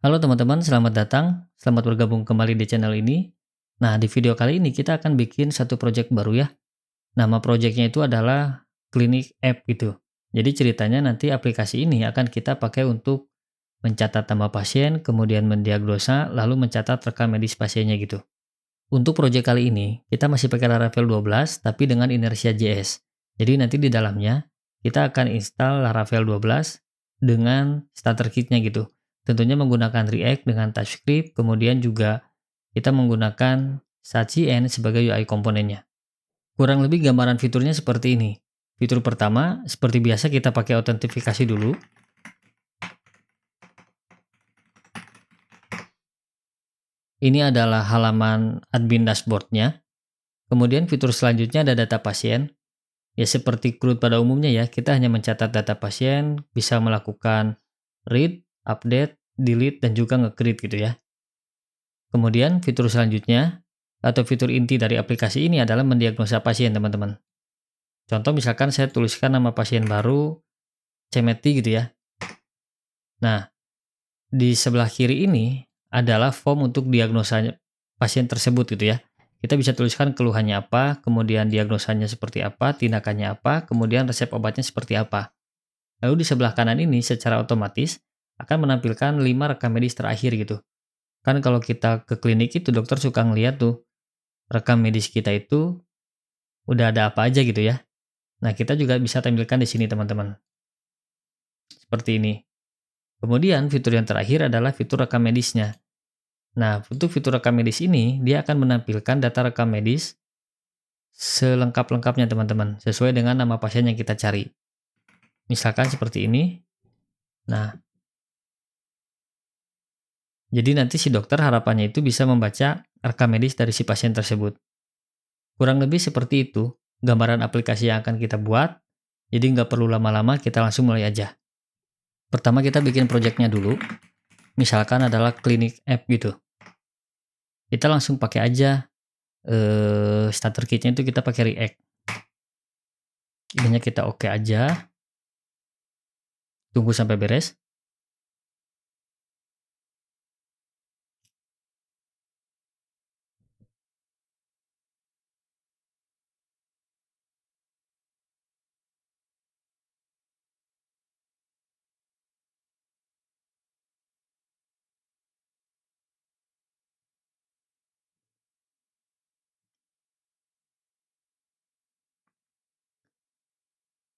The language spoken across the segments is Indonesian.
Halo teman-teman, selamat datang. Selamat bergabung kembali di channel ini. Nah, di video kali ini kita akan bikin satu project baru ya. Nama projectnya itu adalah Clinic App gitu. Jadi ceritanya nanti aplikasi ini akan kita pakai untuk mencatat nama pasien, kemudian mendiagnosa, lalu mencatat rekam medis pasiennya gitu. Untuk project kali ini, kita masih pakai Laravel 12, tapi dengan Inertia JS. Jadi nanti di dalamnya, kita akan install Laravel 12 dengan starter kitnya gitu. Tentunya menggunakan React dengan TypeScript, kemudian juga kita menggunakan Sachi-N sebagai UI komponennya. Kurang lebih gambaran fiturnya seperti ini. Fitur pertama, seperti biasa kita pakai autentifikasi dulu. Ini adalah halaman admin dashboardnya. Kemudian fitur selanjutnya ada data pasien. Ya seperti CRUD pada umumnya ya, kita hanya mencatat data pasien, bisa melakukan read, update, delete, dan juga nge-create gitu ya. Kemudian fitur selanjutnya, atau fitur inti dari aplikasi ini adalah mendiagnosa pasien teman-teman. Contoh misalkan saya tuliskan nama pasien baru, Cemeti gitu ya. Nah, di sebelah kiri ini adalah form untuk diagnosa pasien tersebut gitu ya. Kita bisa tuliskan keluhannya apa, kemudian diagnosanya seperti apa, tindakannya apa, kemudian resep obatnya seperti apa. Lalu di sebelah kanan ini secara otomatis akan menampilkan 5 rekam medis terakhir gitu. Kan kalau kita ke klinik itu dokter suka ngeliat tuh rekam medis kita itu udah ada apa aja gitu ya. Nah, kita juga bisa tampilkan di sini teman-teman. Seperti ini. Kemudian fitur yang terakhir adalah fitur rekam medisnya. Nah, untuk fitur rekam medis ini dia akan menampilkan data rekam medis selengkap-lengkapnya teman-teman, sesuai dengan nama pasien yang kita cari. Misalkan seperti ini. Nah, jadi nanti si dokter harapannya itu bisa membaca rekam medis dari si pasien tersebut. Kurang lebih seperti itu gambaran aplikasi yang akan kita buat. Jadi nggak perlu lama-lama, kita langsung mulai aja. Pertama kita bikin projectnya dulu. Misalkan adalah Clinic App gitu. Kita langsung pakai aja starter kitnya itu kita pakai React. Ininya kita oke aja. Tunggu sampai beres.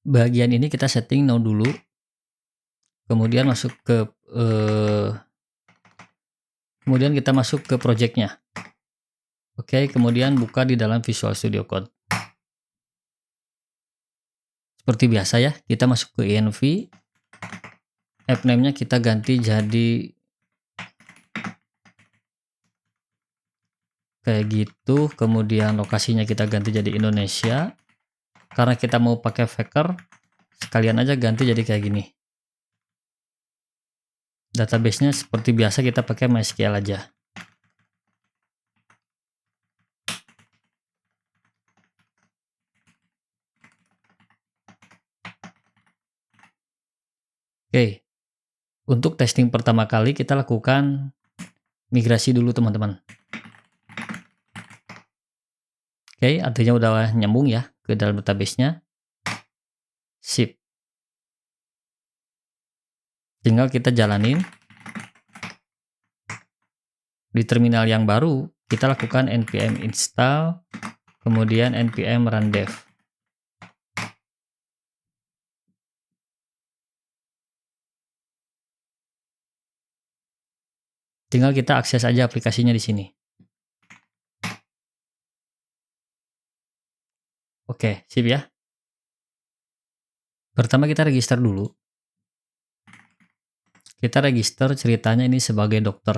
Bagian ini kita setting no dulu. Kemudian masuk ke kemudian kita masuk ke projectnya. Oke, kemudian buka di dalam Visual Studio Code. Seperti biasa ya, kita masuk ke env. App name-nya kita ganti jadi kayak gitu. Kemudian lokasinya kita ganti jadi Indonesia. Karena kita mau pakai Packer, sekalian aja ganti jadi kayak gini. Database-nya seperti biasa kita pakai MySQL aja. Oke, untuk testing pertama kali kita lakukan migrasi dulu teman-teman. Oke, artinya udah nyambung ya ke dalam database-nya. Sip. Tinggal kita jalanin. Di terminal yang baru, kita lakukan npm install, kemudian npm run dev. Tinggal kita akses aja aplikasinya di sini. Oke, sip ya. Pertama kita register dulu. Kita register ceritanya ini sebagai dokter.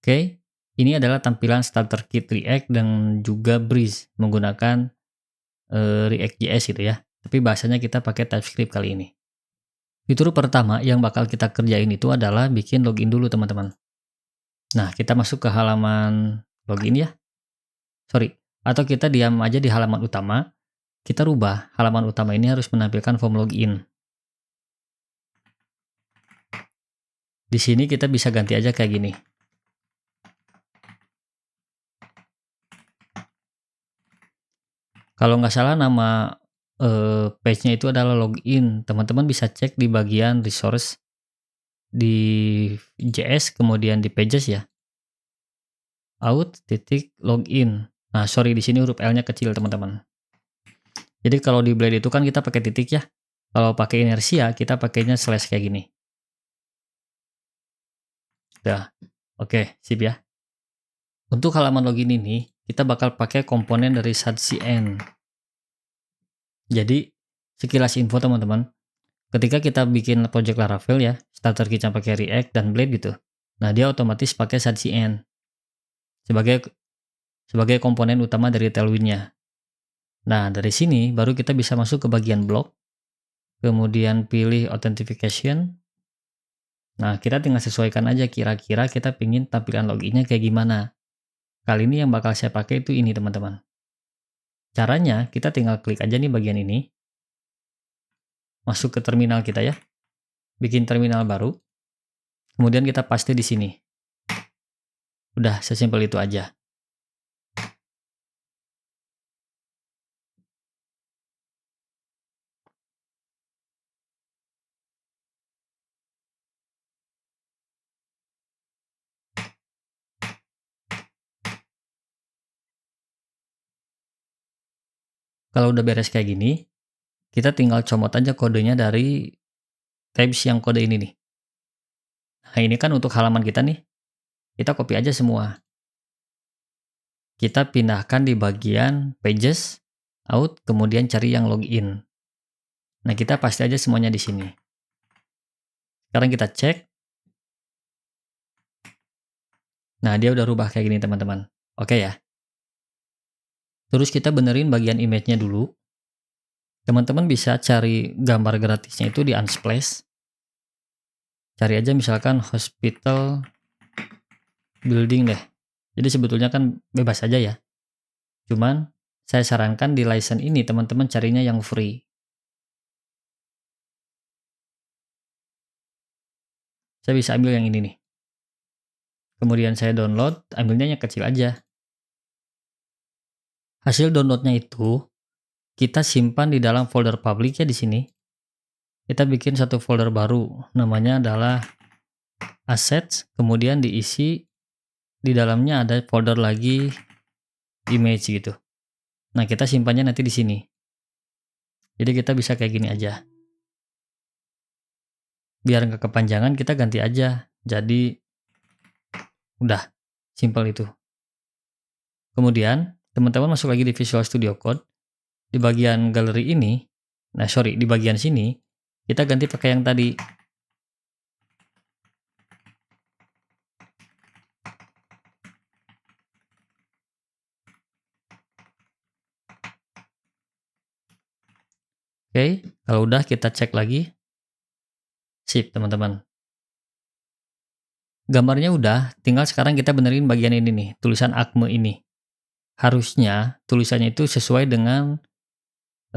Oke, ini adalah tampilan starter kit React dan juga Breeze menggunakan React.js gitu ya. Tapi bahasanya kita pakai TypeScript kali ini. Fitur pertama yang bakal kita kerjain itu adalah bikin login dulu teman-teman. Nah, kita masuk ke halaman login ya. Sorry, atau kita diam aja di halaman utama. Kita rubah halaman utama ini harus menampilkan form login. Di sini kita bisa ganti aja kayak gini. Kalau nggak salah nama page-nya itu adalah login. Teman-teman bisa cek di bagian resource di JS, kemudian di pages ya. Out.login. Nah, sorry di sini huruf L-nya kecil, teman-teman. Jadi kalau di Blade itu kan kita pakai titik ya. Kalau pakai inersia, kita pakainya slash kayak gini. Udah. Oke, sip ya. Untuk halaman login ini, kita bakal pakai komponen dari SADCN. Jadi, sekilas info teman-teman. Ketika kita bikin project Laravel ya, starter kita pakai React dan Blade gitu. Nah, dia otomatis pakai SADCN sebagai komponen utama dari Tailwind-nya. Nah, dari sini baru kita bisa masuk ke bagian blog, kemudian pilih authentication. Nah, kita tinggal sesuaikan aja kira-kira kita pingin tampilan loginnya kayak gimana. Kali ini yang bakal saya pakai itu ini teman-teman. Caranya, kita tinggal klik aja nih bagian ini. Masuk ke terminal kita ya. Bikin terminal baru. Kemudian kita paste di sini. Udah, sesimpel itu aja. Kalau udah beres kayak gini, kita tinggal comot aja kodenya dari tabs yang kode ini nih. Nah, ini kan untuk halaman kita nih. Kita copy aja semua. Kita pindahkan di bagian pages, out, kemudian cari yang login. Nah, kita paste aja semuanya di sini. Sekarang kita cek. Nah, dia udah rubah kayak gini teman-teman. Oke ya. Terus kita benerin bagian image-nya dulu. Teman-teman bisa cari gambar gratisnya itu di Unsplash. Cari aja misalkan hospital building deh. Jadi sebetulnya kan bebas aja ya. Cuman saya sarankan di license ini teman-teman carinya yang free. Saya bisa ambil yang ini nih. Kemudian saya download, ambilnya yang kecil aja. Hasil downloadnya itu kita simpan di dalam folder public ya di sini. Kita bikin satu folder baru, namanya adalah assets, kemudian diisi di dalamnya ada folder lagi image gitu. Nah, kita simpannya nanti di sini. Jadi kita bisa kayak gini aja. Biar nggak kepanjangan kita ganti aja. Jadi udah, simple itu. Kemudian teman-teman masuk lagi di Visual Studio Code. Di bagian galeri ini, di bagian sini kita ganti pakai yang tadi. Oke, kalau udah kita cek lagi. Sip, teman-teman. Gambarnya udah, tinggal sekarang kita benerin bagian ini nih, tulisan ACME ini. Harusnya tulisannya itu sesuai dengan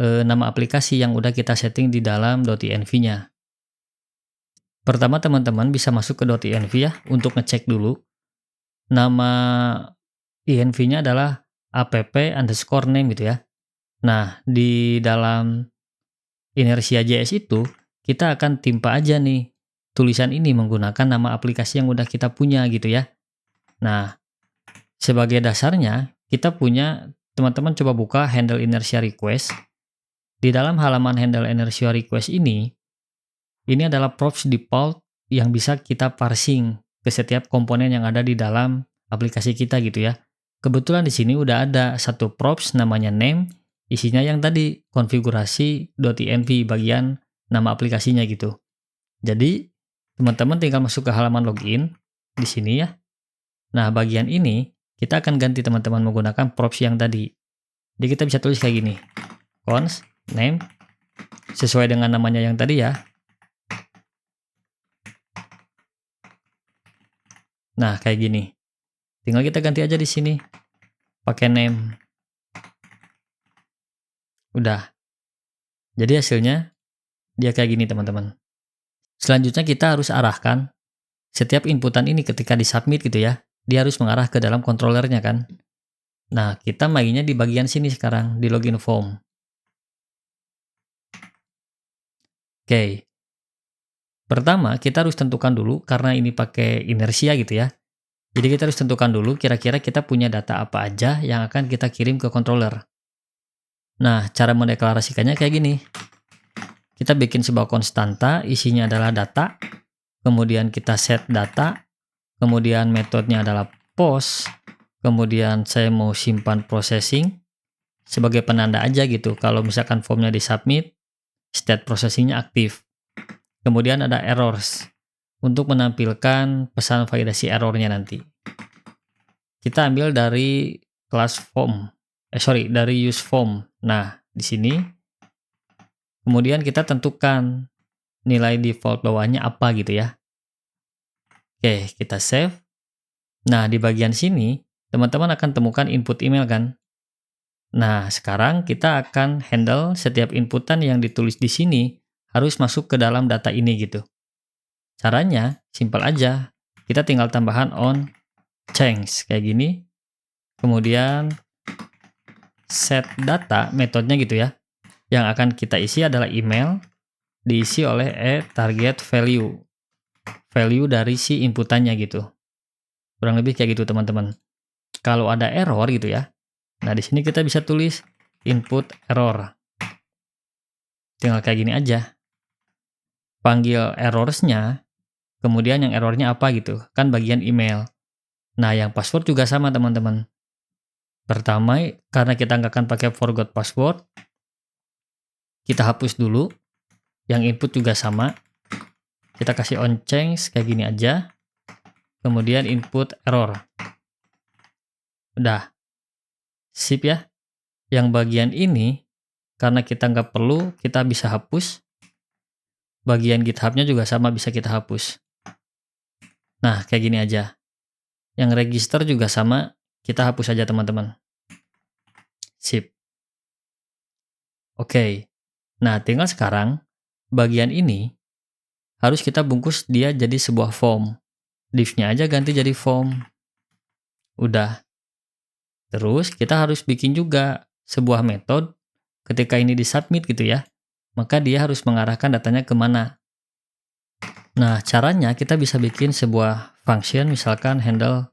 nama aplikasi yang udah kita setting di dalam .env-nya. Pertama teman-teman bisa masuk ke .env ya, untuk ngecek dulu. Nama env-nya adalah app_name gitu ya. Nah, di dalam inersia JS itu, kita akan timpa aja nih tulisan ini menggunakan nama aplikasi yang udah kita punya gitu ya. Nah, sebagai dasarnya, kita punya, teman-teman coba buka handle inertia request. Di dalam halaman handle inertia request ini adalah props default yang bisa kita parsing ke setiap komponen yang ada di dalam aplikasi kita gitu ya. Kebetulan di sini udah ada satu props namanya name, isinya yang tadi konfigurasi .env bagian nama aplikasinya gitu. Jadi teman-teman tinggal masuk ke halaman login di sini ya. Nah, bagian ini kita akan ganti teman-teman menggunakan props yang tadi. Jadi kita bisa tulis kayak gini. Const name sesuai dengan namanya yang tadi ya. Nah, kayak gini. Tinggal kita ganti aja di sini. Pakai name. Udah. Jadi hasilnya dia kayak gini, teman-teman. Selanjutnya kita harus arahkan setiap inputan ini ketika disubmit gitu ya, dia harus mengarah ke dalam controllernya kan. Nah, kita mainnya di bagian sini sekarang, di login form. Oke. Pertama, kita harus tentukan dulu, karena ini pakai inersia gitu ya. Jadi kita harus tentukan dulu kira-kira kita punya data apa aja yang akan kita kirim ke controller. Nah, cara mendeklarasikannya kayak gini. Kita bikin sebuah konstanta, isinya adalah data, kemudian kita set data, kemudian metodenya adalah post, kemudian saya mau simpan processing, sebagai penanda aja gitu, kalau misalkan formnya disubmit, state processingnya aktif. Kemudian ada errors, untuk menampilkan pesan validasi errornya nanti. Kita ambil dari class form, dari use form. Nah, di sini, kemudian kita tentukan nilai default bawahnya apa gitu ya. Oke, kita save. Nah, di bagian sini, teman-teman akan temukan input email kan. Nah, sekarang kita akan handle setiap inputan yang ditulis di sini harus masuk ke dalam data ini gitu. Caranya, simpel aja. Kita tinggal tambahan on change, kayak gini. Kemudian, set data, metodenya gitu ya. Yang akan kita isi adalah email, diisi oleh target value. Value dari si inputannya gitu. Kurang lebih kayak gitu teman-teman. Kalau ada error gitu ya. Nah, di sini kita bisa tulis input error. Tinggal kayak gini aja. Panggil errorsnya, kemudian yang errornya apa gitu. Kan bagian email. Nah, yang password juga sama teman-teman. Pertama, karena kita nggak akan pakai forgot password, kita hapus dulu. Yang input juga sama. Kita kasih on change kayak gini aja. Kemudian input error. Udah. Sip ya. Yang bagian ini, karena kita nggak perlu, kita bisa hapus. Bagian GitHub-nya juga sama, bisa kita hapus. Nah, kayak gini aja. Yang register juga sama, kita hapus aja teman-teman. Sip. Oke. Nah, tinggal sekarang, bagian ini, harus kita bungkus dia jadi sebuah form. Div-nya aja ganti jadi form. Udah. Terus, kita harus bikin juga sebuah metode, ketika ini disubmit gitu ya, maka dia harus mengarahkan datanya kemana. Nah, caranya kita bisa bikin sebuah function, misalkan handle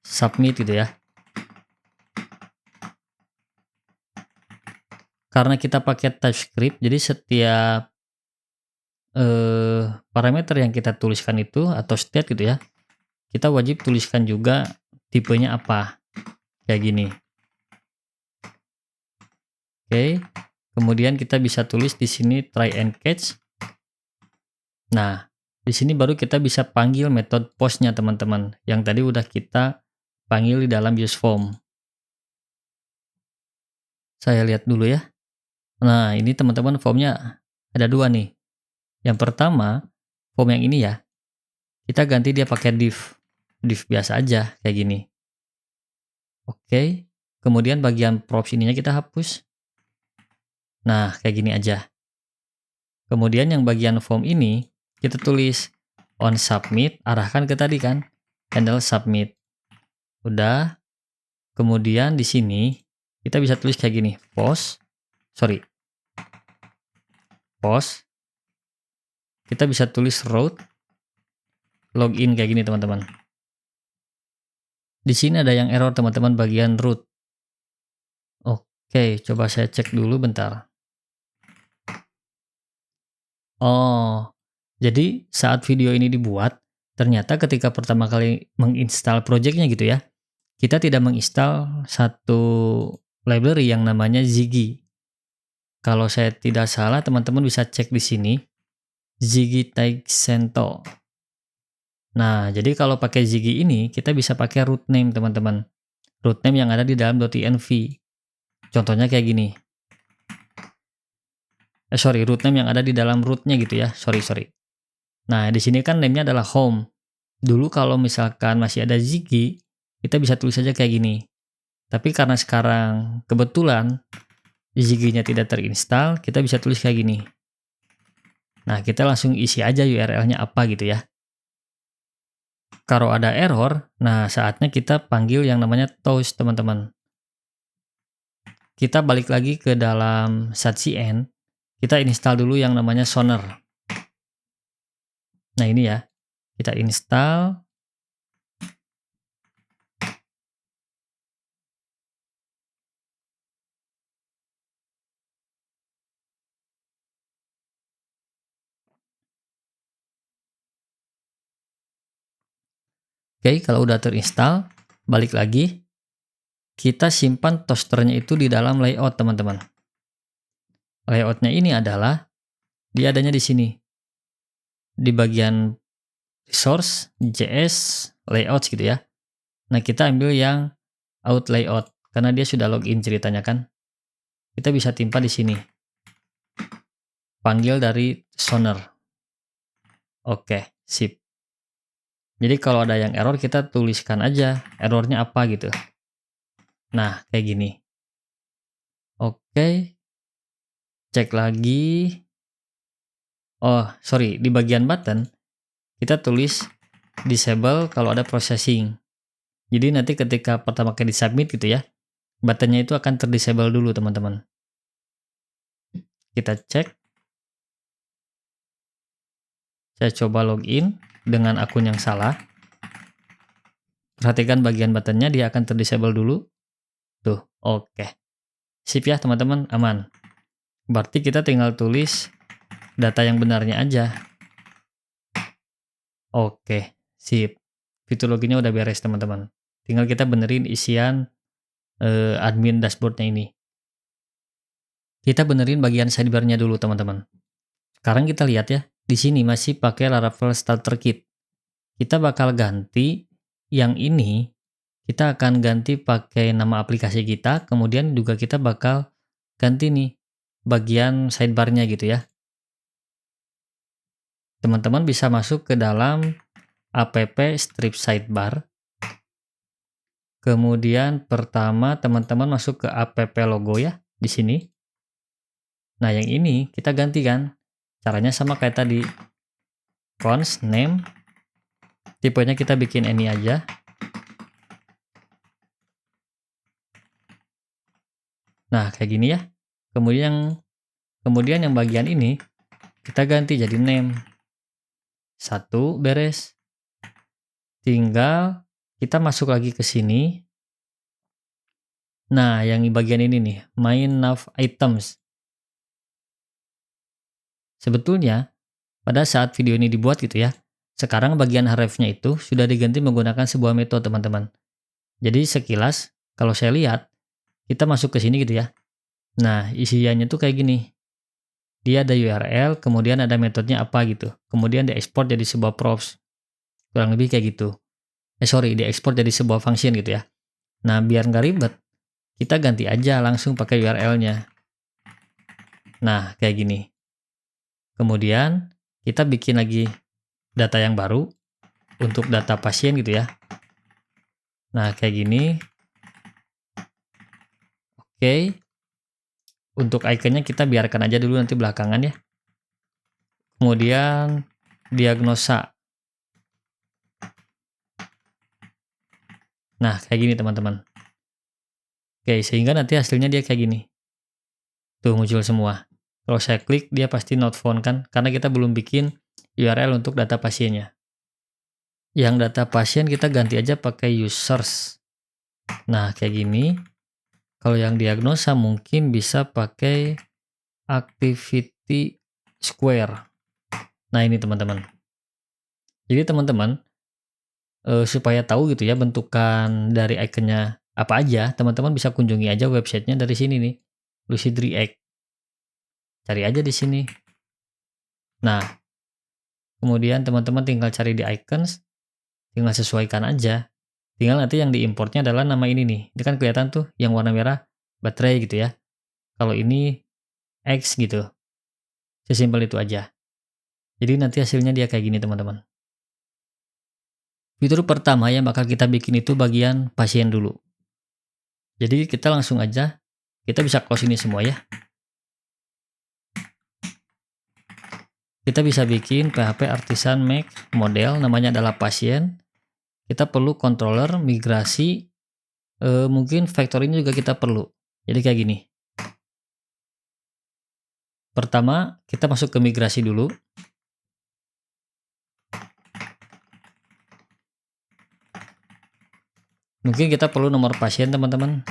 submit gitu ya. Karena kita pakai TypeScript, jadi setiap parameter yang kita tuliskan itu, atau state gitu ya, kita wajib tuliskan juga tipenya apa. Kayak gini. Oke. Kemudian kita bisa tulis di sini try and catch. Nah, di sini baru kita bisa panggil metode post-nya teman-teman, yang tadi udah kita panggil di dalam use form. Saya lihat dulu ya. Nah, ini teman-teman formnya ada dua nih. Yang pertama, form yang ini ya, kita ganti dia pakai div. Div biasa aja, kayak gini. Oke. Kemudian bagian props ininya kita hapus. Nah, kayak gini aja. Kemudian yang bagian form ini, kita tulis on submit, arahkan ke tadi kan, handle submit. Udah. Kemudian di sini, kita bisa tulis kayak gini, post. Kita bisa tulis route, login kayak gini teman-teman. Di sini ada yang error teman-teman bagian root. Oke, coba saya cek dulu bentar. Oh, jadi saat video ini dibuat, ternyata ketika pertama kali menginstal projectnya gitu ya, kita tidak menginstal satu library yang namanya Ziggy. Kalau saya tidak salah, teman-teman bisa cek di sini, Ziggy Taixento. Nah, jadi kalau pakai Ziggy ini, kita bisa pakai root name, teman-teman. Root name yang ada di dalam .env. Contohnya kayak gini. Root name yang ada di dalam rootnya gitu ya. Sorry. Nah, di sini kan name-nya adalah home. Dulu kalau misalkan masih ada Ziggy, kita bisa tulis aja kayak gini. Tapi karena sekarang kebetulan Ziggy-nya tidak terinstall, kita bisa tulis kayak gini. Nah, kita langsung isi aja URL-nya apa gitu ya. Kalau ada error, nah saatnya kita panggil yang namanya toast, teman-teman. Kita balik lagi ke dalam SatCN, kita install dulu yang namanya Sonar. Nah ini ya, kita install. Oke, kalau udah terinstall, balik lagi. Kita simpan toasternya itu di dalam layout, teman-teman. Layoutnya ini adalah, dia adanya di sini. Di bagian resource, JS, layouts gitu ya. Nah, kita ambil yang out layout, karena dia sudah login ceritanya kan. Kita bisa timpa di sini. Panggil dari Sonar. Oke, sip. Jadi kalau ada yang error, kita tuliskan aja errornya apa gitu. Nah, kayak gini. Oke. Cek lagi. Oh, sorry. Di bagian button, kita tulis disable kalau ada processing. Jadi nanti ketika pertama kali disubmit gitu ya, buttonnya itu akan terdisable dulu, teman-teman. Kita cek. Saya coba login dengan akun yang salah. Perhatikan bagian buttonnya, dia akan terdisable dulu. Tuh, oke. Sip ya teman-teman, aman. Berarti kita tinggal tulis data yang benarnya aja. Oke, sip. Fitur loginnya udah beres teman-teman. Tinggal kita benerin isian admin dashboardnya ini. Kita benerin bagian sidebar-nya dulu teman-teman. Sekarang kita lihat ya, di sini masih pakai Laravel Starter Kit. Kita bakal ganti yang ini, kita akan ganti pakai nama aplikasi kita, kemudian juga kita bakal ganti nih bagian sidebar-nya gitu ya. Teman-teman bisa masuk ke dalam app strip sidebar. Kemudian pertama teman-teman masuk ke app logo ya, di sini. Nah, yang ini kita gantikan. Caranya sama kayak tadi. Cons name. Tipenya kita bikin ini aja. Nah, kayak gini ya. Kemudian yang bagian ini kita ganti jadi name. Satu beres. Tinggal kita masuk lagi ke sini. Nah, yang di bagian ini nih, main nav items. Sebetulnya pada saat video ini dibuat gitu ya, sekarang bagian href-nya itu sudah diganti menggunakan sebuah metode teman-teman. Jadi sekilas, kalau saya lihat, kita masuk ke sini gitu ya. Nah, isiannya tuh kayak gini. Dia ada URL, kemudian ada metodenya apa gitu. Kemudian diekspor jadi sebuah props. Kurang lebih kayak gitu. Diekspor jadi sebuah function gitu ya. Nah, biar nggak ribet, kita ganti aja langsung pakai URL-nya. Nah, kayak gini. Kemudian, kita bikin lagi data yang baru untuk data pasien gitu ya. Nah, kayak gini. Oke. Untuk ikonnya kita biarkan aja dulu nanti belakangan ya. Kemudian diagnosa. Nah, kayak gini teman-teman. Oke, sehingga nanti hasilnya dia kayak gini. Tuh muncul semua. Kalau saya klik, dia pasti not found kan, karena kita belum bikin URL untuk data pasiennya. Yang data pasien kita ganti aja pakai users. Nah, kayak gini. Kalau yang diagnosa mungkin bisa pakai activity square. Nah, ini teman-teman. Jadi teman-teman, supaya tahu gitu ya bentukan dari ikonnya apa aja, teman-teman bisa kunjungi aja websitenya dari sini nih, Lucid React. Cari aja di sini. Nah, kemudian teman-teman tinggal cari di icons, tinggal sesuaikan aja. Tinggal nanti yang diimportnya adalah nama ini nih. Ini kan kelihatan tuh yang warna merah baterai gitu ya. Kalau ini X gitu. Sesimpel itu aja. Jadi nanti hasilnya dia kayak gini teman-teman. Fitur pertama yang bakal kita bikin itu bagian pasien dulu. Jadi kita langsung aja, kita bisa close ini semua ya. Kita bisa bikin PHP Artisan Make model, namanya adalah pasien. kita perlu controller migrasi, mungkin factory-nya juga kita perlu. Jadi kayak gini. Pertama, kita masuk ke migrasi dulu. Mungkin kita perlu nomor pasien, teman-teman.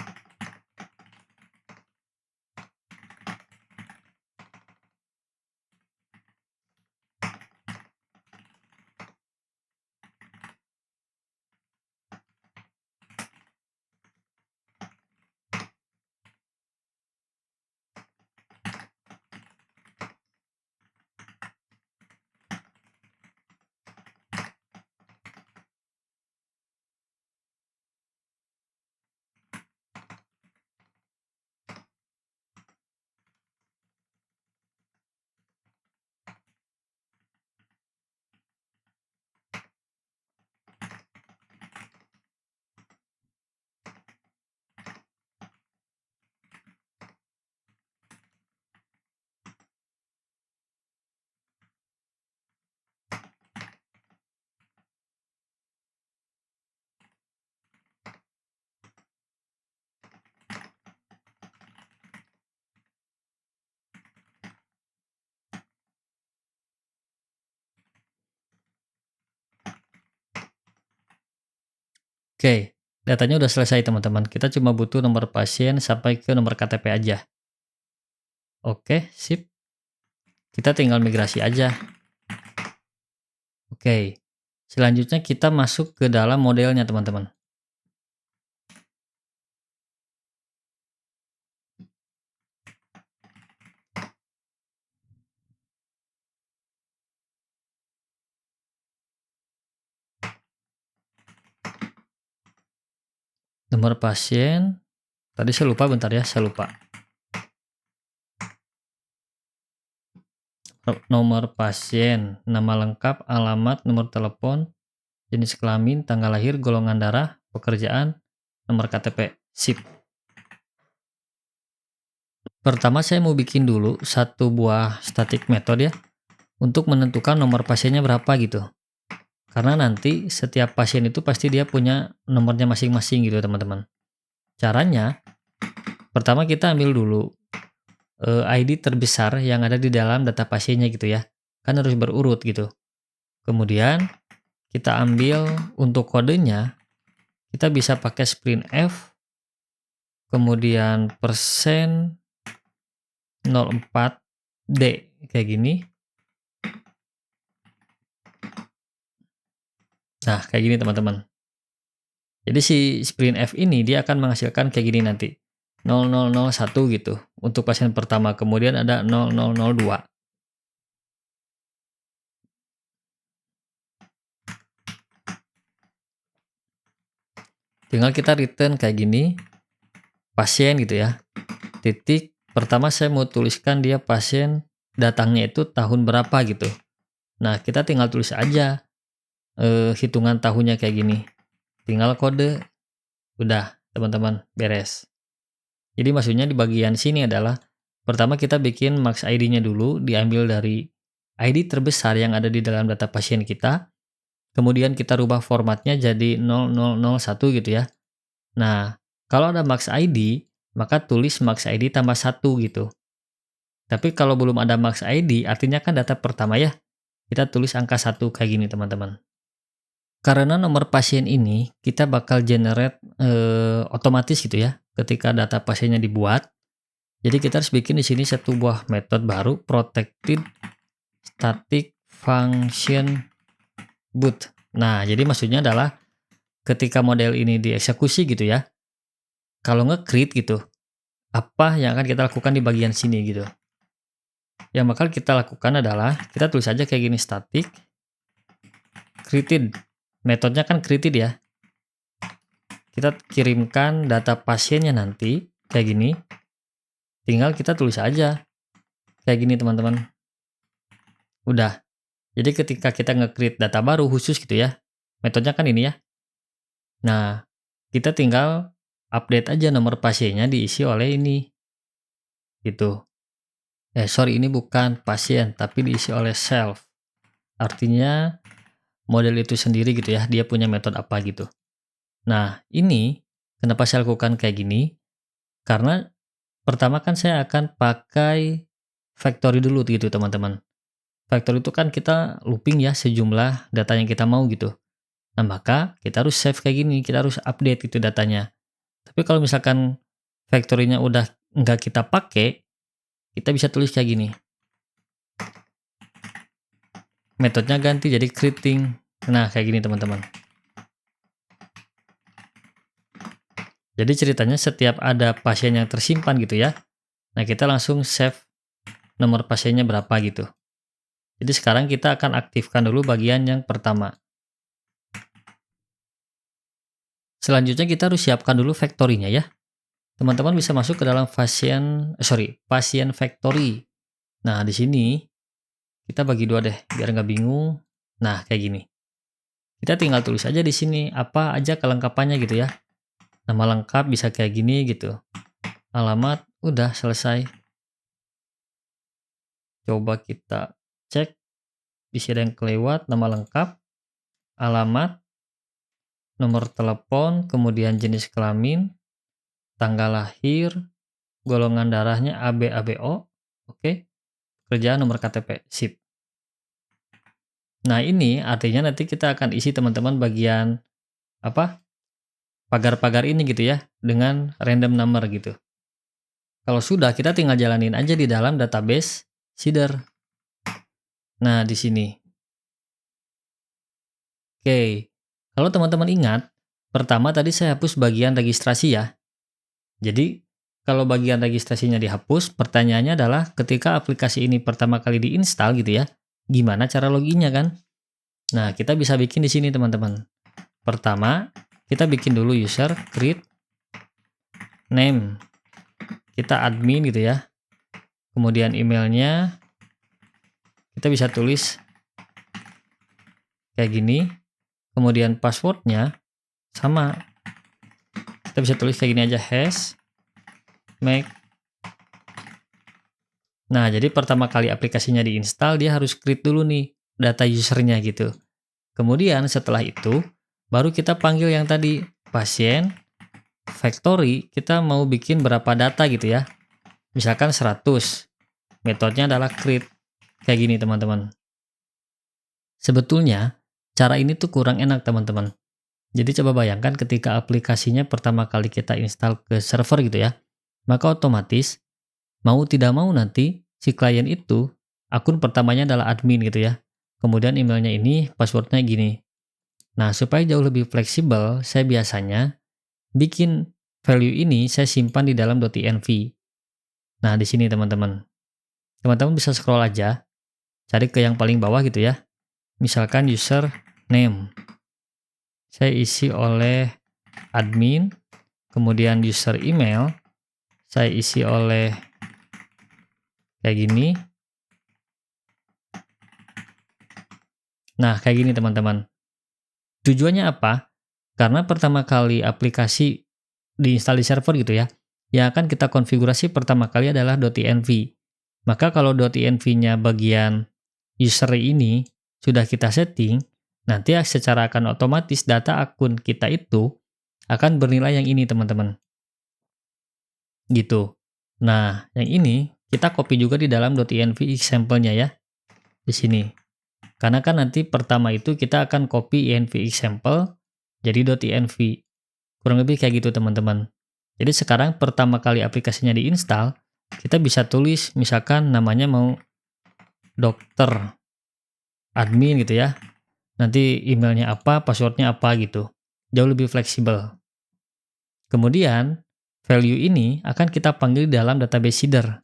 Oke, datanya udah selesai, teman-teman. Kita cuma butuh nomor pasien sampai ke nomor KTP aja. Oke, sip. Kita tinggal migrasi aja. Oke, selanjutnya kita masuk ke dalam modelnya, teman-teman. Nomor pasien, tadi saya lupa, bentar ya, saya lupa. Nomor pasien, nama lengkap, alamat, nomor telepon, jenis kelamin, tanggal lahir, golongan darah, pekerjaan, nomor KTP. Sip. Pertama saya mau bikin dulu satu buah static method ya, untuk menentukan nomor pasiennya berapa gitu. Karena nanti setiap pasien itu pasti dia punya nomornya masing-masing gitu teman-teman. Caranya, pertama kita ambil dulu ID terbesar yang ada di dalam data pasiennya gitu ya. Kan harus berurut gitu. Kemudian kita ambil untuk kodenya, kita bisa pakai sprintf, kemudian persen 04D kayak gini. Nah, kayak gini teman-teman. Jadi si sprintf ini dia akan menghasilkan kayak gini nanti. 0001 gitu untuk pasien pertama, kemudian ada 0002. Tinggal kita return kayak gini, pasien gitu ya. Titik, pertama saya mau tuliskan dia pasien datangnya itu tahun berapa gitu. Nah, kita tinggal tulis aja hitungan tahunnya kayak gini. Tinggal kode, udah teman-teman, beres. Jadi maksudnya di bagian sini adalah, pertama kita bikin max ID-nya dulu, diambil dari ID terbesar yang ada di dalam data pasien kita. Kemudian kita rubah formatnya jadi 0001 gitu ya. Nah, kalau ada max ID, maka tulis max ID tambah 1 gitu. Tapi kalau belum ada max ID, artinya kan data pertama ya, kita tulis angka 1 kayak gini teman-teman. Karena nomor pasien ini kita bakal generate otomatis gitu ya, ketika data pasiennya dibuat. Jadi kita harus bikin di sini satu buah metode baru, protected static function boot. Nah, jadi maksudnya adalah ketika model ini dieksekusi gitu ya, kalau nge-create gitu, apa yang akan kita lakukan di bagian sini gitu. Yang bakal kita lakukan adalah, kita tulis aja kayak gini, static created. Metodenya kan created ya. Kita kirimkan data pasiennya nanti, kayak gini. Tinggal kita tulis aja. Kayak gini teman-teman. Udah. Jadi ketika kita nge-create data baru khusus gitu ya, metodenya kan ini ya. Nah, kita tinggal update aja nomor pasiennya diisi oleh ini. Gitu. Sorry, ini bukan pasien, tapi diisi oleh self. Artinya model itu sendiri gitu ya, dia punya metode apa gitu. Nah, ini kenapa saya lakukan kayak gini? Karena pertama kan saya akan pakai factory dulu gitu teman-teman. Factory itu kan kita looping ya sejumlah data yang kita mau gitu. Nah, maka kita harus save kayak gini, kita harus update itu datanya. Tapi kalau misalkan factory-nya udah nggak kita pakai, kita bisa tulis kayak gini. Metodenya ganti jadi creating. Nah, kayak gini teman-teman. Jadi ceritanya setiap ada pasien yang tersimpan gitu ya. Nah, kita langsung save nomor pasiennya berapa gitu. Jadi sekarang kita akan aktifkan dulu bagian yang pertama. Selanjutnya kita harus siapkan dulu factory-nya ya. Teman-teman bisa masuk ke dalam pasien factory. Nah, di sini kita bagi dua deh, biar nggak bingung. Nah, kayak gini. Kita tinggal tulis aja di sini apa aja kelengkapannya gitu ya. Nama lengkap bisa kayak gini gitu. Alamat, udah selesai. Coba kita cek. Di sini ada yang kelewat, nama lengkap, alamat, nomor telepon, kemudian jenis kelamin, tanggal lahir, golongan darahnya AB ABO, oke. Kerjaan nomor KTP, sip. Nah, ini artinya nanti kita akan isi teman-teman bagian apa? Pagar-pagar ini gitu ya, dengan random number gitu. Kalau sudah, kita tinggal jalanin aja di dalam database Seeder. Nah, di sini. Oke. Kalau teman-teman ingat, pertama tadi saya hapus bagian registrasi ya. Jadi, kalau bagian registrasinya dihapus, pertanyaannya adalah ketika aplikasi ini pertama kali diinstal gitu ya, gimana cara loginnya kan? Nah, kita bisa bikin di sini teman-teman. Pertama, kita bikin dulu user create name. Kita admin gitu ya. Kemudian emailnya kita bisa tulis kayak gini. Kemudian passwordnya sama. Kita bisa tulis kayak gini aja, hash make. Nah, jadi pertama kali aplikasinya diinstal, dia harus create dulu nih data usernya gitu. Kemudian setelah itu, baru kita panggil yang tadi, pasien factory, kita mau bikin berapa data gitu ya. Misalkan 100. Metodenya adalah create. Kayak gini teman-teman. Sebetulnya, cara ini tuh kurang enak teman-teman. Jadi coba bayangkan ketika aplikasinya pertama kali kita install ke server gitu ya. Maka otomatis, mau tidak mau nanti, si klien itu, akun pertamanya adalah admin gitu ya. Kemudian emailnya ini, passwordnya gini. Nah, supaya jauh lebih fleksibel, saya biasanya bikin value ini saya simpan di dalam .env. Nah, di sini teman-teman. Teman-teman bisa scroll aja, cari ke yang paling bawah gitu ya. Misalkan user name. Saya isi oleh admin, kemudian user email, saya isi oleh kayak gini. Nah, kayak gini teman-teman. Tujuannya apa? Karena pertama kali aplikasi diinstal di server gitu ya, yang akan kita konfigurasi pertama kali adalah .env. Maka kalau .env-nya bagian user ini sudah kita setting, nanti secara akan otomatis data akun kita itu akan bernilai yang ini teman-teman. Gitu. Nah, yang ini kita copy juga di dalam .env example-nya ya. Di sini. Karena kan nanti pertama itu kita akan copy env example jadi .env. Kurang lebih kayak gitu teman-teman. Jadi sekarang pertama kali aplikasinya diinstal, kita bisa tulis misalkan namanya mau dokter admin gitu ya. Nanti emailnya apa, passwordnya apa gitu. Jauh lebih fleksibel. Kemudian, value ini akan kita panggil dalam database Seeder.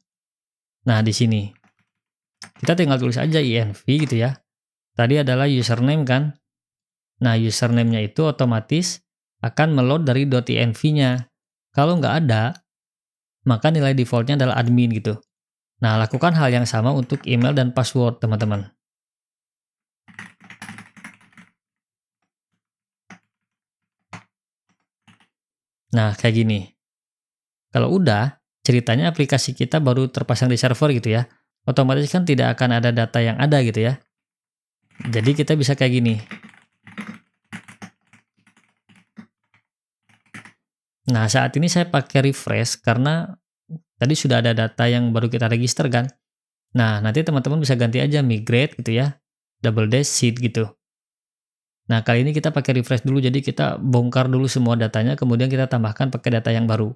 Nah, di sini. Kita tinggal tulis aja env gitu ya. Tadi adalah username kan. Nah, username-nya itu otomatis akan meload dari .env-nya. Kalau nggak ada, maka nilai default-nya adalah admin gitu. Nah, lakukan hal yang sama untuk email dan password, teman-teman. Nah, kayak gini. Kalau udah, ceritanya aplikasi kita baru terpasang di server gitu ya. Otomatis kan tidak akan ada data yang ada gitu ya. Jadi kita bisa kayak gini. Nah, saat ini saya pakai refresh karena tadi sudah ada data yang baru kita register kan. Nah, nanti teman-teman bisa ganti aja migrate gitu ya, double dash seed gitu. Nah, kali ini kita pakai refresh dulu, jadi kita bongkar dulu semua datanya, kemudian kita tambahkan pakai data yang baru.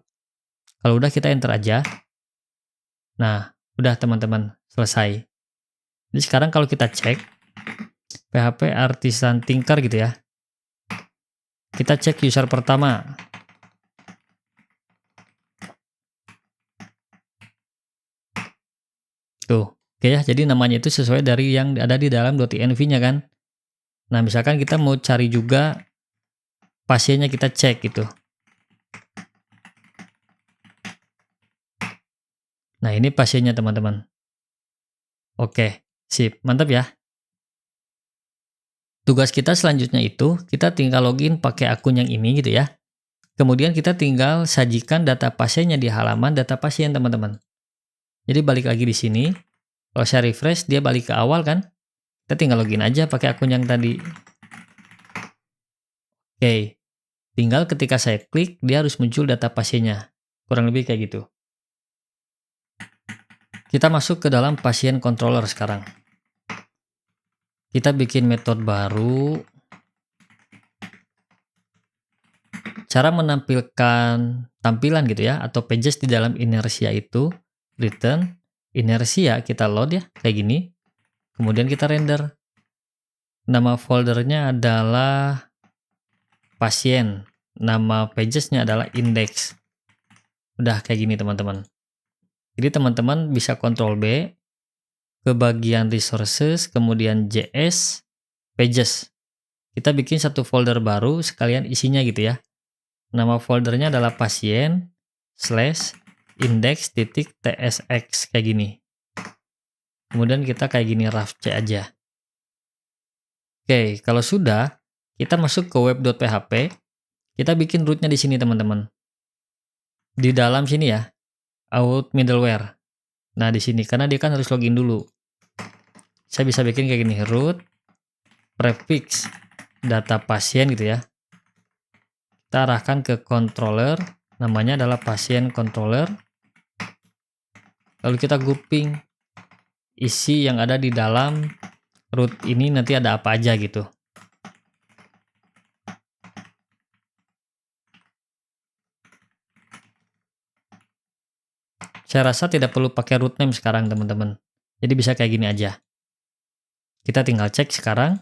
Kalau udah kita enter aja. Nah, udah teman-teman, selesai. Jadi sekarang kalau kita cek, PHP Artisan Tinker gitu ya. Kita cek user pertama. Tuh, oke ya, jadi namanya itu sesuai dari yang ada di dalam .env-nya kan. Nah, misalkan kita mau cari juga pasiennya, kita cek gitu. Nah, ini pasiennya teman-teman. Oke, sip, mantap ya. Tugas kita selanjutnya itu, kita tinggal login pakai akun yang ini gitu ya. Kemudian kita tinggal sajikan data pasiennya di halaman data pasien teman-teman. Jadi balik lagi di sini, kalau saya refresh dia balik ke awal kan. Kita tinggal login aja pakai akun yang tadi. Oke, tinggal ketika saya klik, dia harus muncul data pasiennya. Kurang lebih kayak gitu. Kita masuk ke dalam pasien controller sekarang. Kita bikin metode baru. Cara menampilkan tampilan gitu ya, atau pages di dalam inersia itu, return, inersia kita load ya, kayak gini. Kemudian kita render. Nama foldernya adalah pasien. Nama pagesnya adalah index. Udah kayak gini teman-teman. Jadi teman-teman bisa Ctrl B ke bagian resources, kemudian JS, pages. Kita bikin satu folder baru sekalian isinya gitu ya. Nama foldernya adalah pasien /index.tsx kayak gini. Kemudian kita kayak gini raf C aja. Oke, kalau sudah, kita masuk ke web.php. Kita bikin rootnya di sini teman-teman. Di dalam sini ya, out middleware. Nah, di sini karena dia kan harus login dulu. Saya bisa bikin kayak gini, root prefix data pasien gitu ya. Kita arahkan ke controller, namanya adalah pasien controller. Lalu kita grouping isi yang ada di dalam root ini nanti ada apa aja gitu. Saya rasa tidak perlu pakai root name sekarang teman-teman. Jadi bisa kayak gini aja. Kita tinggal cek sekarang.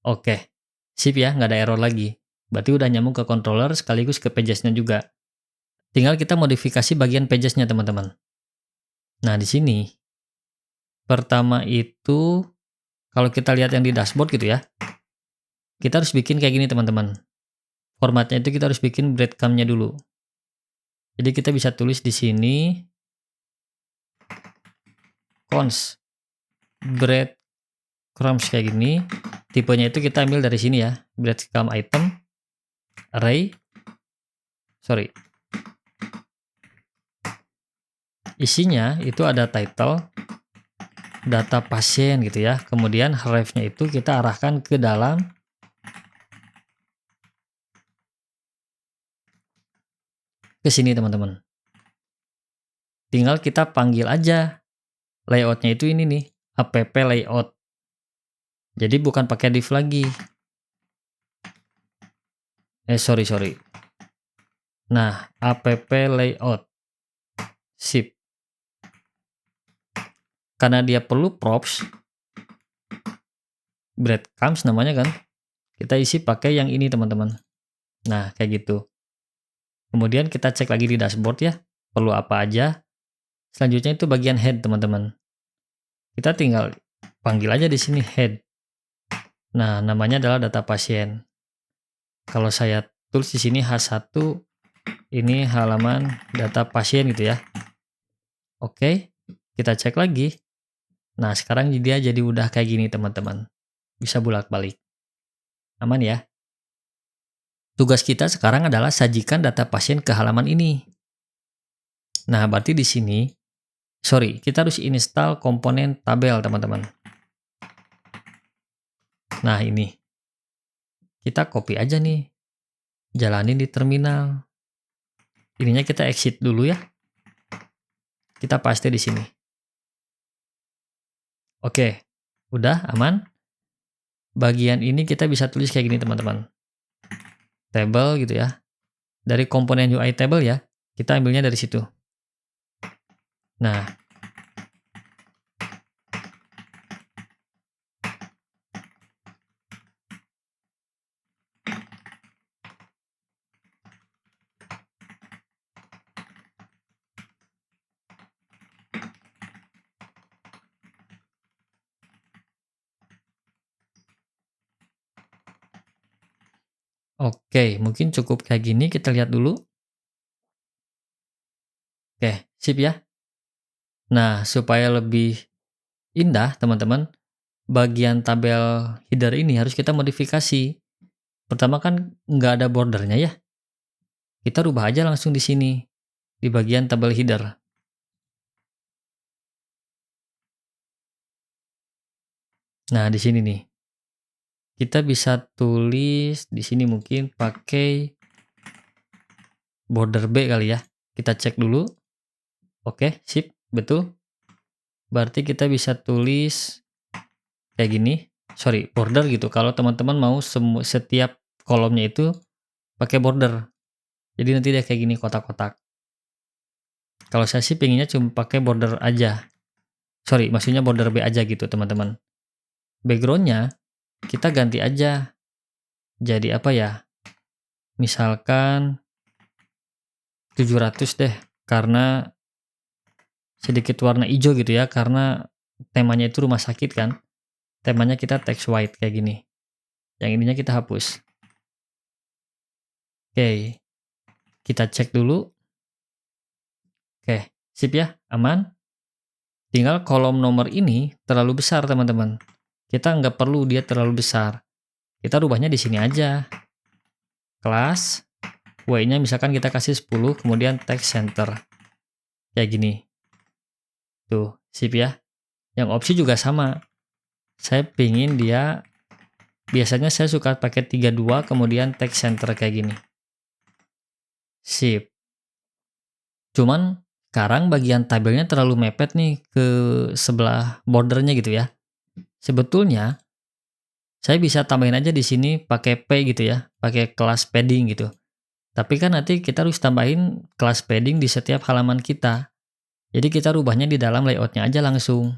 Oke, sip ya, nggak ada error lagi. Berarti udah nyambung ke controller sekaligus ke pagesnya juga. Tinggal kita modifikasi bagian pagesnya teman-teman. Nah di sini, pertama itu kalau kita lihat yang di dashboard gitu ya, kita harus bikin kayak gini teman-teman. Formatnya itu kita harus bikin breadcrumb-nya dulu. Jadi kita bisa tulis di sini const breadcrumbs kayak gini. Tipenya itu kita ambil dari sini ya, breadcrumb item array. Isinya itu ada title, data pasien gitu ya. Kemudian ref-nya itu kita arahkan ke dalam ke sini teman-teman. Tinggal kita panggil aja layoutnya itu ini nih, app layout. Jadi bukan pakai div lagi. Sorry. Nah, app layout. Sip. Karena dia perlu props, breadcrumbs namanya kan, kita isi pakai yang ini teman-teman. Nah, kayak gitu. Kemudian kita cek lagi di dashboard ya, perlu apa aja. Selanjutnya itu bagian head teman-teman. Kita tinggal panggil aja di sini head. Nah, namanya adalah data pasien. Kalau saya tulis di sini H1, ini halaman data pasien gitu ya. Oke, kita cek lagi. Nah, sekarang dia jadi udah kayak gini teman-teman. Bisa bolak-balik. Aman ya? Tugas kita sekarang adalah sajikan data pasien ke halaman ini. Nah, berarti di sini, kita harus install komponen tabel teman-teman. Nah, ini. Kita copy aja nih. jalanin di terminal. Ininya kita exit dulu ya. Kita paste di sini. Oke, udah aman. Bagian ini kita bisa tulis kayak gini teman-teman. Table gitu ya. Dari komponen UI table ya. Kita ambilnya dari situ. Nah, oke, mungkin cukup kayak gini, kita lihat dulu. Oke, sip ya. Nah, supaya lebih indah teman-teman, bagian tabel header ini harus kita modifikasi. Pertama kan nggak ada bordernya ya. Kita rubah aja langsung di sini, di bagian tabel header. Nah, di sini nih. Kita bisa tulis di sini mungkin pakai border B kali ya. Kita cek dulu. Oke, sip, betul. Berarti kita bisa tulis kayak gini. Sorry, border gitu. Kalau teman-teman mau setiap kolomnya itu pakai border. Jadi nanti dia kayak gini kotak-kotak. Kalau saya sih pengennya cuma pakai border aja. Sorry, maksudnya border B aja gitu teman-teman. Backgroundnya kita ganti aja. Jadi apa ya? Misalkan 700 deh. Karena sedikit warna hijau gitu ya. Karena temanya itu rumah sakit kan. Temanya kita text white kayak gini. Yang ininya kita hapus. Oke. Kita cek dulu. Oke, sip ya, aman. Tinggal kolom nomor ini terlalu besar teman-teman. Kita nggak perlu dia terlalu besar. Kita rubahnya di sini aja. Kelas, W-nya misalkan kita kasih 10, kemudian text center. Kayak gini. Tuh, sip ya. Yang opsi juga sama. Saya pingin dia, biasanya saya suka pakai 32, kemudian text center kayak gini. Sip. Cuman sekarang bagian tabelnya terlalu mepet nih ke sebelah bordernya gitu ya. Sebetulnya saya bisa tambahin aja di sini pakai P gitu ya, pakai kelas padding gitu. Tapi kan nanti kita harus tambahin kelas padding di setiap halaman kita. Jadi kita rubahnya di dalam layoutnya aja langsung.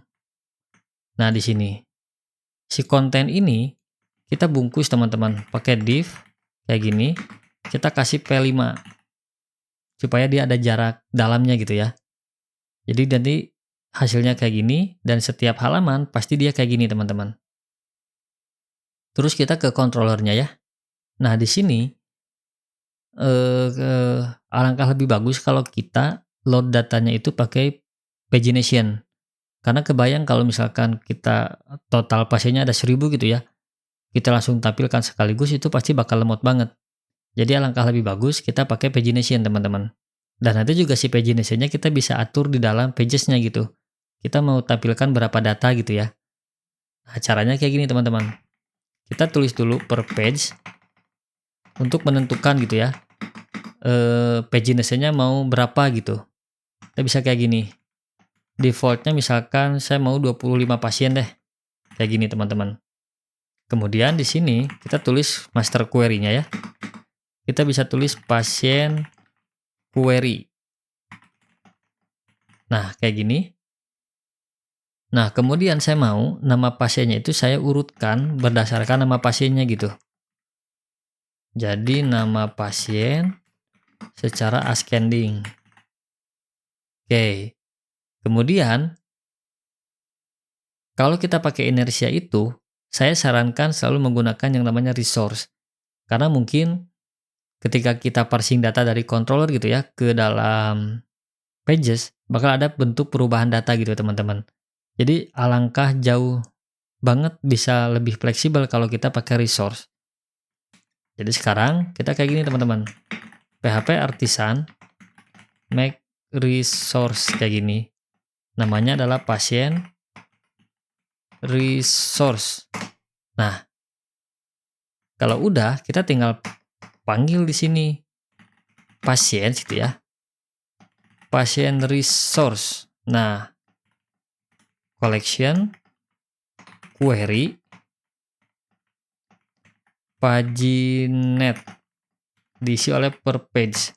Nah di sini, si konten ini kita bungkus teman-teman pakai div kayak gini. Kita kasih P5 supaya dia ada jarak dalamnya gitu ya. Jadi nanti hasilnya kayak gini dan setiap halaman pasti dia kayak gini teman-teman. Terus kita ke controllernya ya. Nah di sini alangkah lebih bagus kalau kita load datanya itu pakai pagination. Karena kebayang kalau misalkan kita total pasiennya ada 1000 gitu ya, kita langsung tampilkan sekaligus itu pasti bakal lemot banget. Jadi alangkah lebih bagus kita pakai pagination teman-teman. Dan nanti juga si pagination-nya kita bisa atur di dalam pages-nya gitu. Kita mau tampilkan berapa data gitu ya. Nah, caranya kayak gini teman-teman. Kita tulis dulu per page untuk menentukan gitu ya. Pagination-nya mau berapa gitu. Kita bisa kayak gini. Defaultnya misalkan saya mau 25 pasien deh. Kayak gini teman-teman. Kemudian di sini kita tulis master query-nya ya. Kita bisa tulis pasien query. Nah, kayak gini. Nah, kemudian saya mau nama pasiennya itu saya urutkan berdasarkan nama pasiennya gitu. Jadi nama pasien secara ascending. Oke. Kemudian kalau kita pakai inersia itu, saya sarankan selalu menggunakan yang namanya resource. Karena mungkin ketika kita parsing data dari controller gitu ya ke dalam pages, bakal ada bentuk perubahan data gitu teman-teman. Jadi alangkah jauh banget bisa lebih fleksibel kalau kita pakai resource. Jadi sekarang kita kayak gini teman-teman. PHP artisan make resource kayak gini. Namanya adalah pasien resource. Nah, kalau udah kita tinggal panggil di sini pasien gitu ya. Pasien resource. Nah, collection, query, paginet, diisi oleh per page.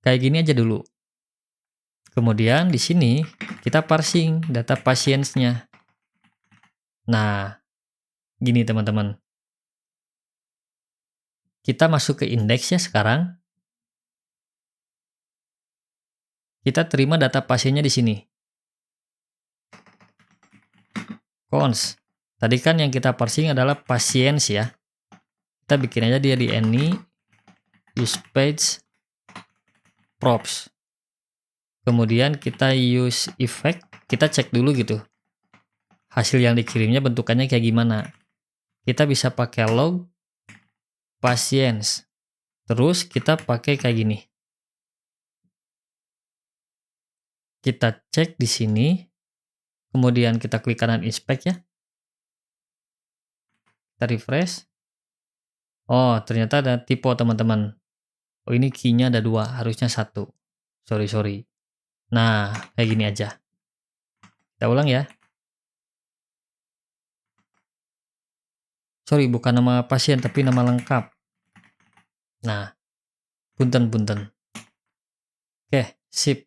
Kayak gini aja dulu. Kemudian di sini kita parsing data pasiensnya. Nah, gini teman-teman. Kita masuk ke indeks ya sekarang. Kita terima data pasiennya di sini. Cons. Tadi kan yang kita parsing adalah pasiens ya. Kita bikin aja dia di any use page props. Kemudian kita use effect, kita cek dulu gitu. Hasil yang dikirimnya bentukannya kayak gimana. Kita bisa pakai log patients. Terus kita pakai kayak gini. Kita cek di sini. Kemudian kita klik kanan inspect ya. Kita refresh. Oh, ternyata ada typo teman-teman. Oh, ini key-nya ada 2, harusnya 1. Sorry. Nah, kayak gini aja. Kita ulang ya. Sorry, bukan nama pasien, tapi nama lengkap. Nah, punten. Oke, sip.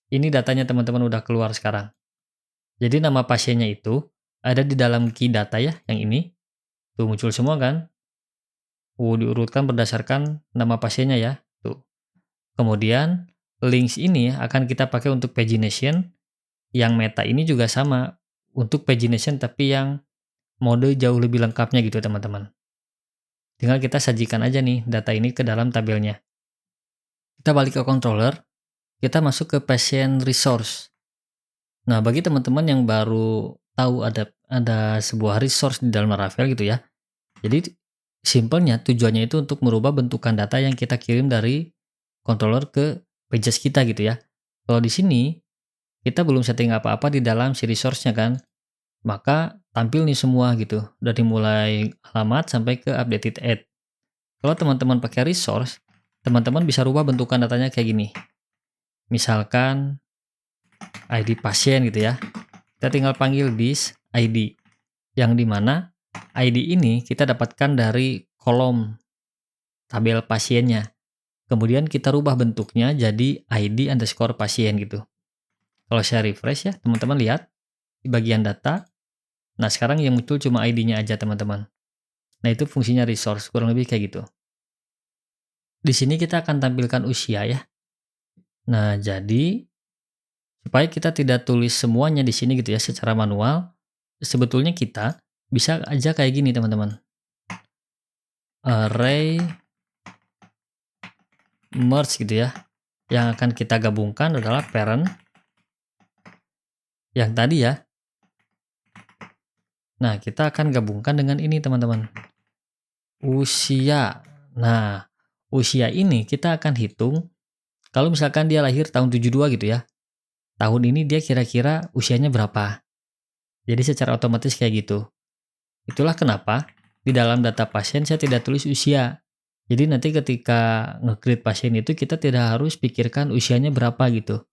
Ini datanya teman-teman udah keluar sekarang. Jadi nama pasiennya itu ada di dalam key data ya, yang ini. Tuh muncul semua kan. Diurutkan berdasarkan nama pasiennya ya. Tuh. Kemudian links ini akan kita pakai untuk pagination. Yang meta ini juga sama untuk pagination tapi yang mode jauh lebih lengkapnya gitu teman-teman. Tinggal kita sajikan aja nih data ini ke dalam tabelnya. Kita balik ke controller, kita masuk ke patient resource. Nah, bagi teman-teman yang baru tahu ada sebuah resource di dalam Laravel gitu ya. Jadi simpelnya tujuannya itu untuk merubah bentukan data yang kita kirim dari controller ke pages kita gitu ya. Kalau di sini kita belum setting apa-apa di dalam si resource-nya kan. Maka tampil nih semua gitu. Dari mulai alamat sampai ke updated add. Kalau teman-teman pakai resource, teman-teman bisa rubah bentukan datanya kayak gini. Misalkan ID pasien gitu ya. Kita tinggal panggil this ID. Yang dimana ID ini kita dapatkan dari kolom tabel pasiennya. Kemudian kita rubah bentuknya jadi ID underscore pasien gitu. Kalau saya refresh ya, teman-teman lihat di bagian data. Nah, sekarang yang muncul cuma ID-nya aja teman-teman. Nah, itu fungsinya resource, kurang lebih kayak gitu. Di sini kita akan tampilkan usia ya. Nah, jadi supaya kita tidak tulis semuanya di sini gitu ya secara manual, sebetulnya kita bisa aja kayak gini teman-teman. Array merge gitu ya. Yang akan kita gabungkan adalah parent yang tadi ya. Nah, kita akan gabungkan dengan ini teman-teman. Usia. Nah, usia ini kita akan hitung kalau misalkan dia lahir tahun 72 gitu ya. Tahun ini dia kira-kira usianya berapa. Jadi secara otomatis kayak gitu. Itulah kenapa di dalam data pasien saya tidak tulis usia. Jadi nanti ketika nge-create pasien itu kita tidak harus pikirkan usianya berapa gitu.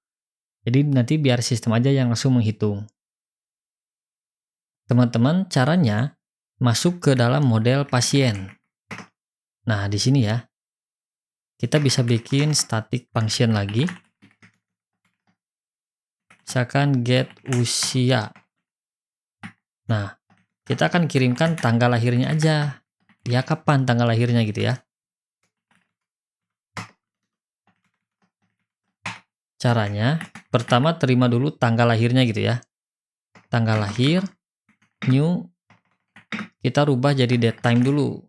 Jadi nanti biar sistem aja yang langsung menghitung. Teman-teman, caranya masuk ke dalam model pasien. Nah, di sini ya. Kita bisa bikin static function lagi. Misalkan get usia. Nah, kita akan kirimkan tanggal lahirnya aja. Ya, kapan tanggal lahirnya gitu ya. Caranya, pertama terima dulu tanggal lahirnya gitu ya. Tanggal lahir, new, kita rubah jadi date time dulu.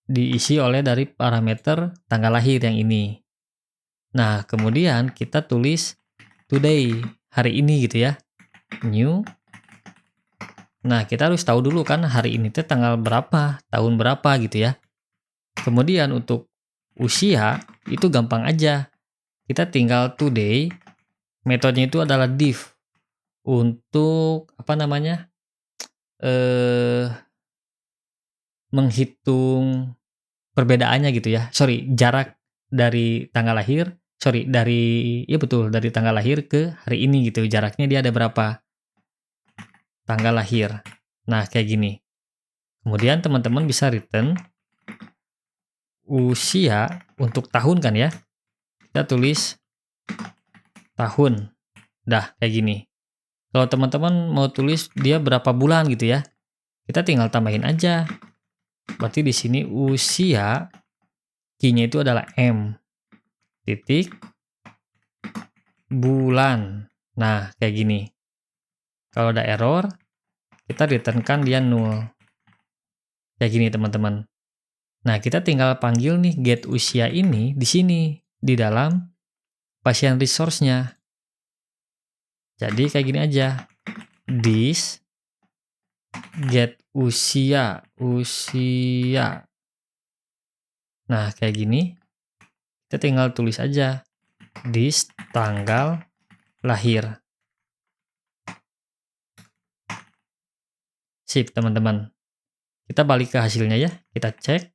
Diisi oleh dari parameter tanggal lahir yang ini. Nah, kemudian kita tulis today, hari ini gitu ya. New. Nah, kita harus tahu dulu kan hari ini tuh tanggal berapa, tahun berapa gitu ya. Kemudian untuk usia, itu gampang aja. Kita tinggal today, metodenya itu adalah div. Untuk apa namanya? menghitung perbedaannya gitu ya. Sorry, jarak dari tanggal lahir, ya betul, dari tanggal lahir ke hari ini gitu. Jaraknya dia ada berapa tanggal lahir. Nah, kayak gini. Kemudian teman-teman bisa return usia untuk tahun kan ya. Kita tulis tahun. Dah, kayak gini. Kalau teman-teman mau tulis dia berapa bulan gitu ya, kita tinggal tambahin aja. Berarti di sini usia, key-nya itu adalah M, titik, bulan. Nah, kayak gini. Kalau ada error, kita returnkan dia 0. Kayak gini teman-teman. Nah, kita tinggal panggil nih get usia ini di sini, di dalam pasien resource-nya. Jadi kayak gini aja. This get usia. Nah, kayak gini. Kita tinggal tulis aja. This tanggal lahir. Sip, teman-teman. Kita balik ke hasilnya ya. Kita cek.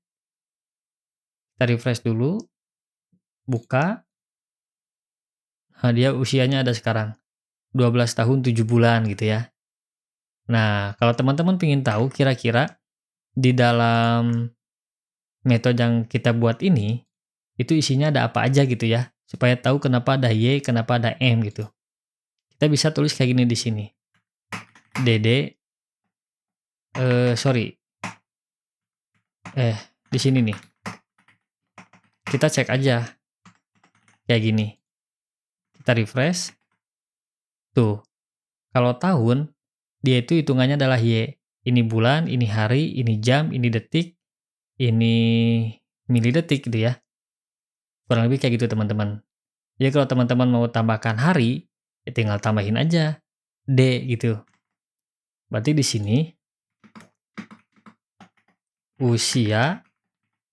Kita refresh dulu. Buka. Nah, dia usianya ada sekarang 12 tahun 7 bulan gitu ya. Nah, kalau teman-teman ingin tahu kira-kira di dalam metode yang kita buat ini, itu isinya ada apa aja gitu ya. Supaya tahu kenapa ada Y, kenapa ada M gitu. Kita bisa tulis kayak gini di sini. Di sini nih. Kita cek aja. Kayak gini. Kita refresh. Tuh. Kalau tahun, dia itu hitungannya adalah Y. Ini bulan, ini hari, ini jam, ini detik, ini milidetik gitu ya. Kurang lebih kayak gitu teman-teman. Jadi kalau teman-teman mau tambahkan hari, ya tinggal tambahin aja D gitu. Berarti di sini usia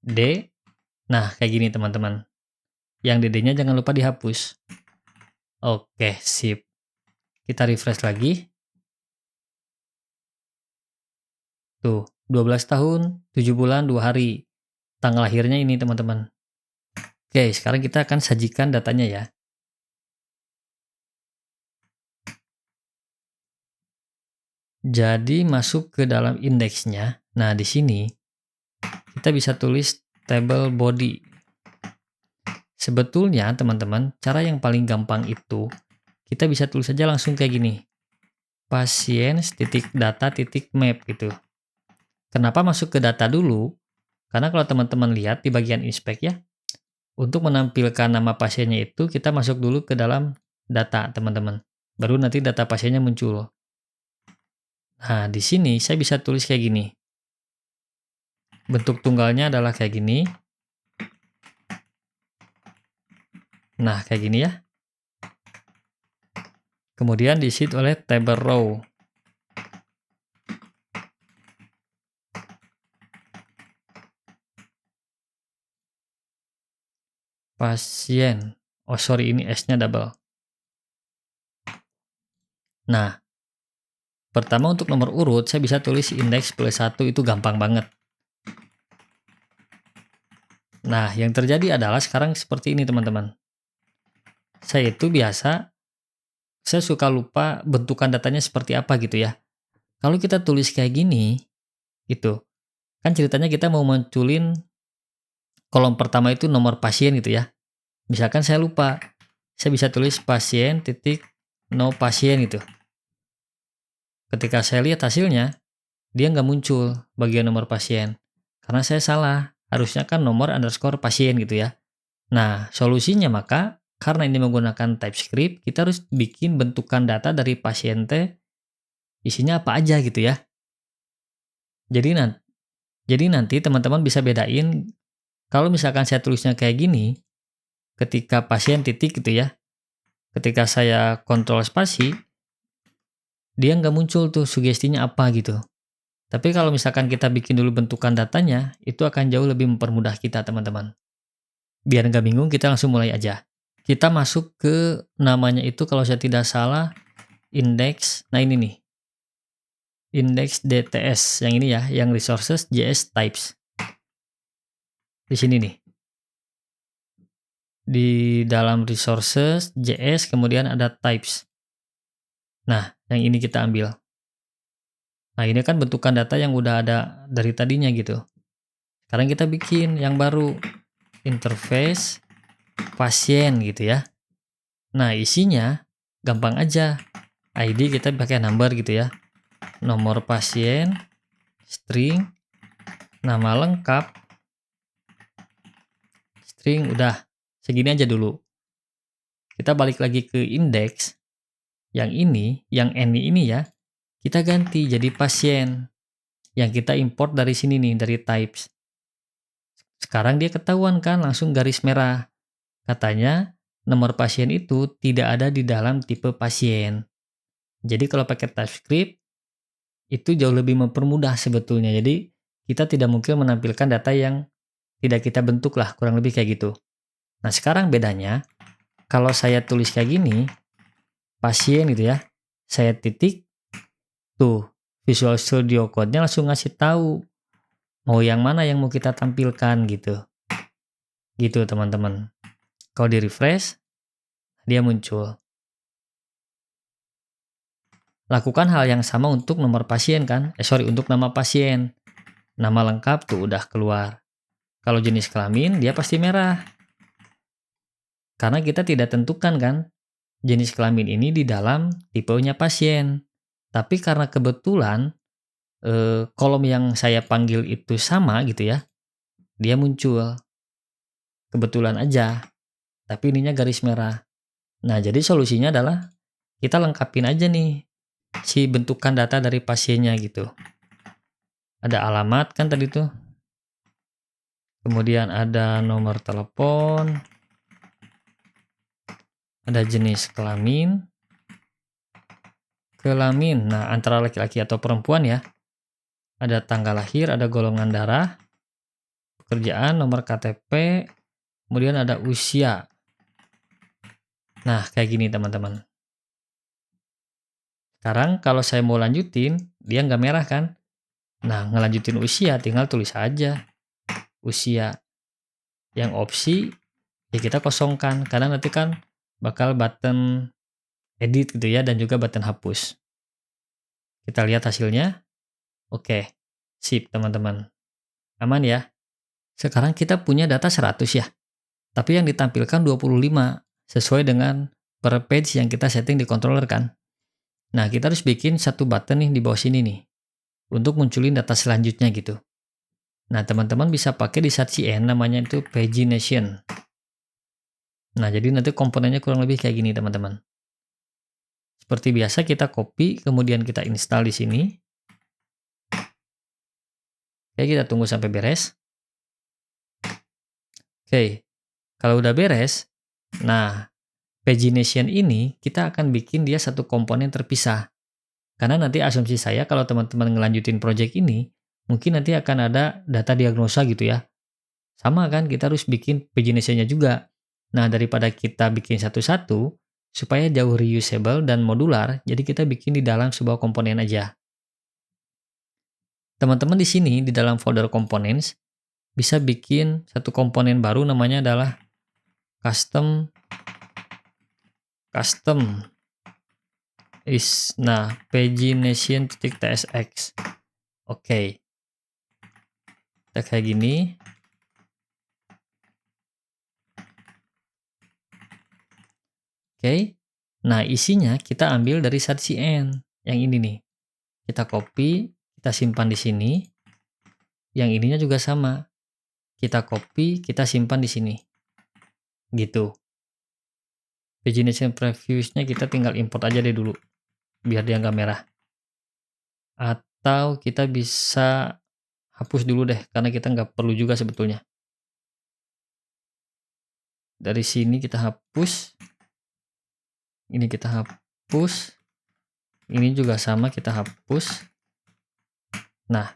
D. Nah, kayak gini teman-teman. Yang DD-nya jangan lupa dihapus. Oke, sip. Kita refresh lagi. Tuh, 12 tahun, 7 bulan, 2 hari. Tanggal lahirnya ini teman-teman. Oke, sekarang kita akan sajikan datanya ya. Jadi masuk ke dalam indeksnya. Nah, di sini kita bisa tulis table body. Sebetulnya teman-teman, cara yang paling gampang itu kita bisa tulis saja langsung kayak gini. Pasien.data.map gitu. Kenapa masuk ke data dulu? Karena kalau teman-teman lihat di bagian inspect ya, untuk menampilkan nama pasiennya itu kita masuk dulu ke dalam data teman-teman. Baru nanti data pasiennya muncul. Nah, di sini saya bisa tulis kayak gini. Bentuk tunggalnya adalah kayak gini. Nah, kayak gini ya. Kemudian diisi oleh table row. Pasien. Oh, sorry, ini S-nya double. Nah, pertama untuk nomor urut, saya bisa tulis indeks plus 1 itu gampang banget. Nah, yang terjadi adalah sekarang seperti ini teman-teman. Saya suka lupa bentukan datanya seperti apa gitu ya. Kalau kita tulis kayak gini, gitu. Kan ceritanya kita mau munculin kolom pertama itu nomor pasien gitu ya. Misalkan saya lupa, saya bisa tulis pasien titik no pasien gitu. Ketika saya lihat hasilnya, dia nggak muncul bagian nomor pasien. Karena saya salah, harusnya kan nomor underscore pasien gitu ya. Nah, solusinya maka, karena ini menggunakan TypeScript, kita harus bikin bentukan data dari pasien T, isinya apa aja gitu ya. Jadi nanti teman-teman bisa bedain, kalau misalkan saya tulisnya kayak gini, ketika pasien titik gitu ya, ketika saya kontrol spasi, dia nggak muncul tuh sugestinya apa gitu. Tapi kalau misalkan kita bikin dulu bentukan datanya, itu akan jauh lebih mempermudah kita teman-teman. Biar nggak bingung, kita langsung mulai aja. Kita masuk ke namanya itu kalau saya tidak salah, indeks. Nah ini nih. index DTS yang ini ya, yang resources JS types. Di sini nih. Di dalam resources JS kemudian ada types. Nah, yang ini kita ambil. Nah, ini kan bentukan data yang udah ada dari tadinya gitu. Sekarang kita bikin yang baru, interface pasien gitu ya. Nah, isinya gampang aja. ID kita pakai number gitu ya. Nomor pasien, string, nama lengkap, string, udah. Segini aja dulu. Kita balik lagi ke index. Yang ini, yang any ini ya, kita ganti jadi pasien. Yang kita import dari sini nih, dari types. Sekarang dia ketahuan kan, langsung garis merah. Katanya, nomor pasien itu tidak ada di dalam tipe pasien. Jadi kalau pakai TypeScript, itu jauh lebih mempermudah sebetulnya. Jadi, kita tidak mungkin menampilkan data yang tidak kita bentuk lah, kurang lebih kayak gitu. Nah, sekarang bedanya, kalau saya tulis kayak gini, pasien gitu ya, saya titik, tuh, Visual Studio Code-nya langsung ngasih tahu mau yang mana yang mau kita tampilkan gitu. Gitu teman-teman. Kalau di refresh, dia muncul. Lakukan hal yang sama untuk nomor pasien kan? Untuk nama pasien. Nama lengkap tuh udah keluar. Kalau jenis kelamin, dia pasti merah. Karena kita tidak tentukan kan, jenis kelamin ini di dalam tipenya pasien. Tapi karena kebetulan, kolom yang saya panggil itu sama gitu ya, dia muncul. Kebetulan aja. Tapi ininya garis merah. Nah, jadi solusinya adalah kita lengkapin aja nih si bentukan data dari pasiennya gitu. Ada alamat kan tadi tuh. Kemudian ada nomor telepon. Ada jenis kelamin. Kelamin, nah antara laki-laki atau perempuan ya. Ada tanggal lahir, ada golongan darah, pekerjaan, nomor KTP, kemudian ada usia. Nah, kayak gini teman-teman. Sekarang kalau saya mau lanjutin, dia nggak merah kan? Nah, ngelanjutin usia, tinggal tulis aja usia. Yang opsi, ya kita kosongkan, karena nanti kan bakal button edit gitu ya, dan juga button hapus. Kita lihat hasilnya. Oke, sip teman-teman. Aman ya? Sekarang kita punya data 100 ya, tapi yang ditampilkan 25, sesuai dengan per page yang kita setting di controller kan. Nah, kita harus bikin satu button nih di bawah sini nih, untuk munculin data selanjutnya gitu. Nah, teman-teman bisa pakai di SatCN, namanya itu pagination. Nah, jadi nanti komponennya kurang lebih kayak gini teman-teman. Seperti biasa kita copy, kemudian kita install di sini. Oke, kita tunggu sampai beres. Oke, kalau udah beres, nah, pagination ini kita akan bikin dia satu komponen terpisah. Karena nanti asumsi saya kalau teman-teman ngelanjutin project ini, mungkin nanti akan ada data diagnosa gitu ya. Sama kan, kita harus bikin pagination-nya juga. Nah, daripada kita bikin satu-satu, supaya jauh reusable dan modular, jadi kita bikin di dalam sebuah komponen aja. Teman-teman di sini, di dalam folder components, bisa bikin satu komponen baru namanya adalah custom pagination.tsx. Oke. Kita kayak gini. Oke. Nah, isinya kita ambil dari SatCN yang ini nih. Kita copy, kita simpan di sini. Yang ininya juga sama. Kita copy, kita simpan di sini. Gitu. Pagination previews-nya kita tinggal import aja deh dulu, biar dia nggak merah. Atau kita bisa hapus dulu deh, karena kita nggak perlu juga sebetulnya. Dari sini kita hapus. Ini kita hapus. Ini juga sama, kita hapus. Nah,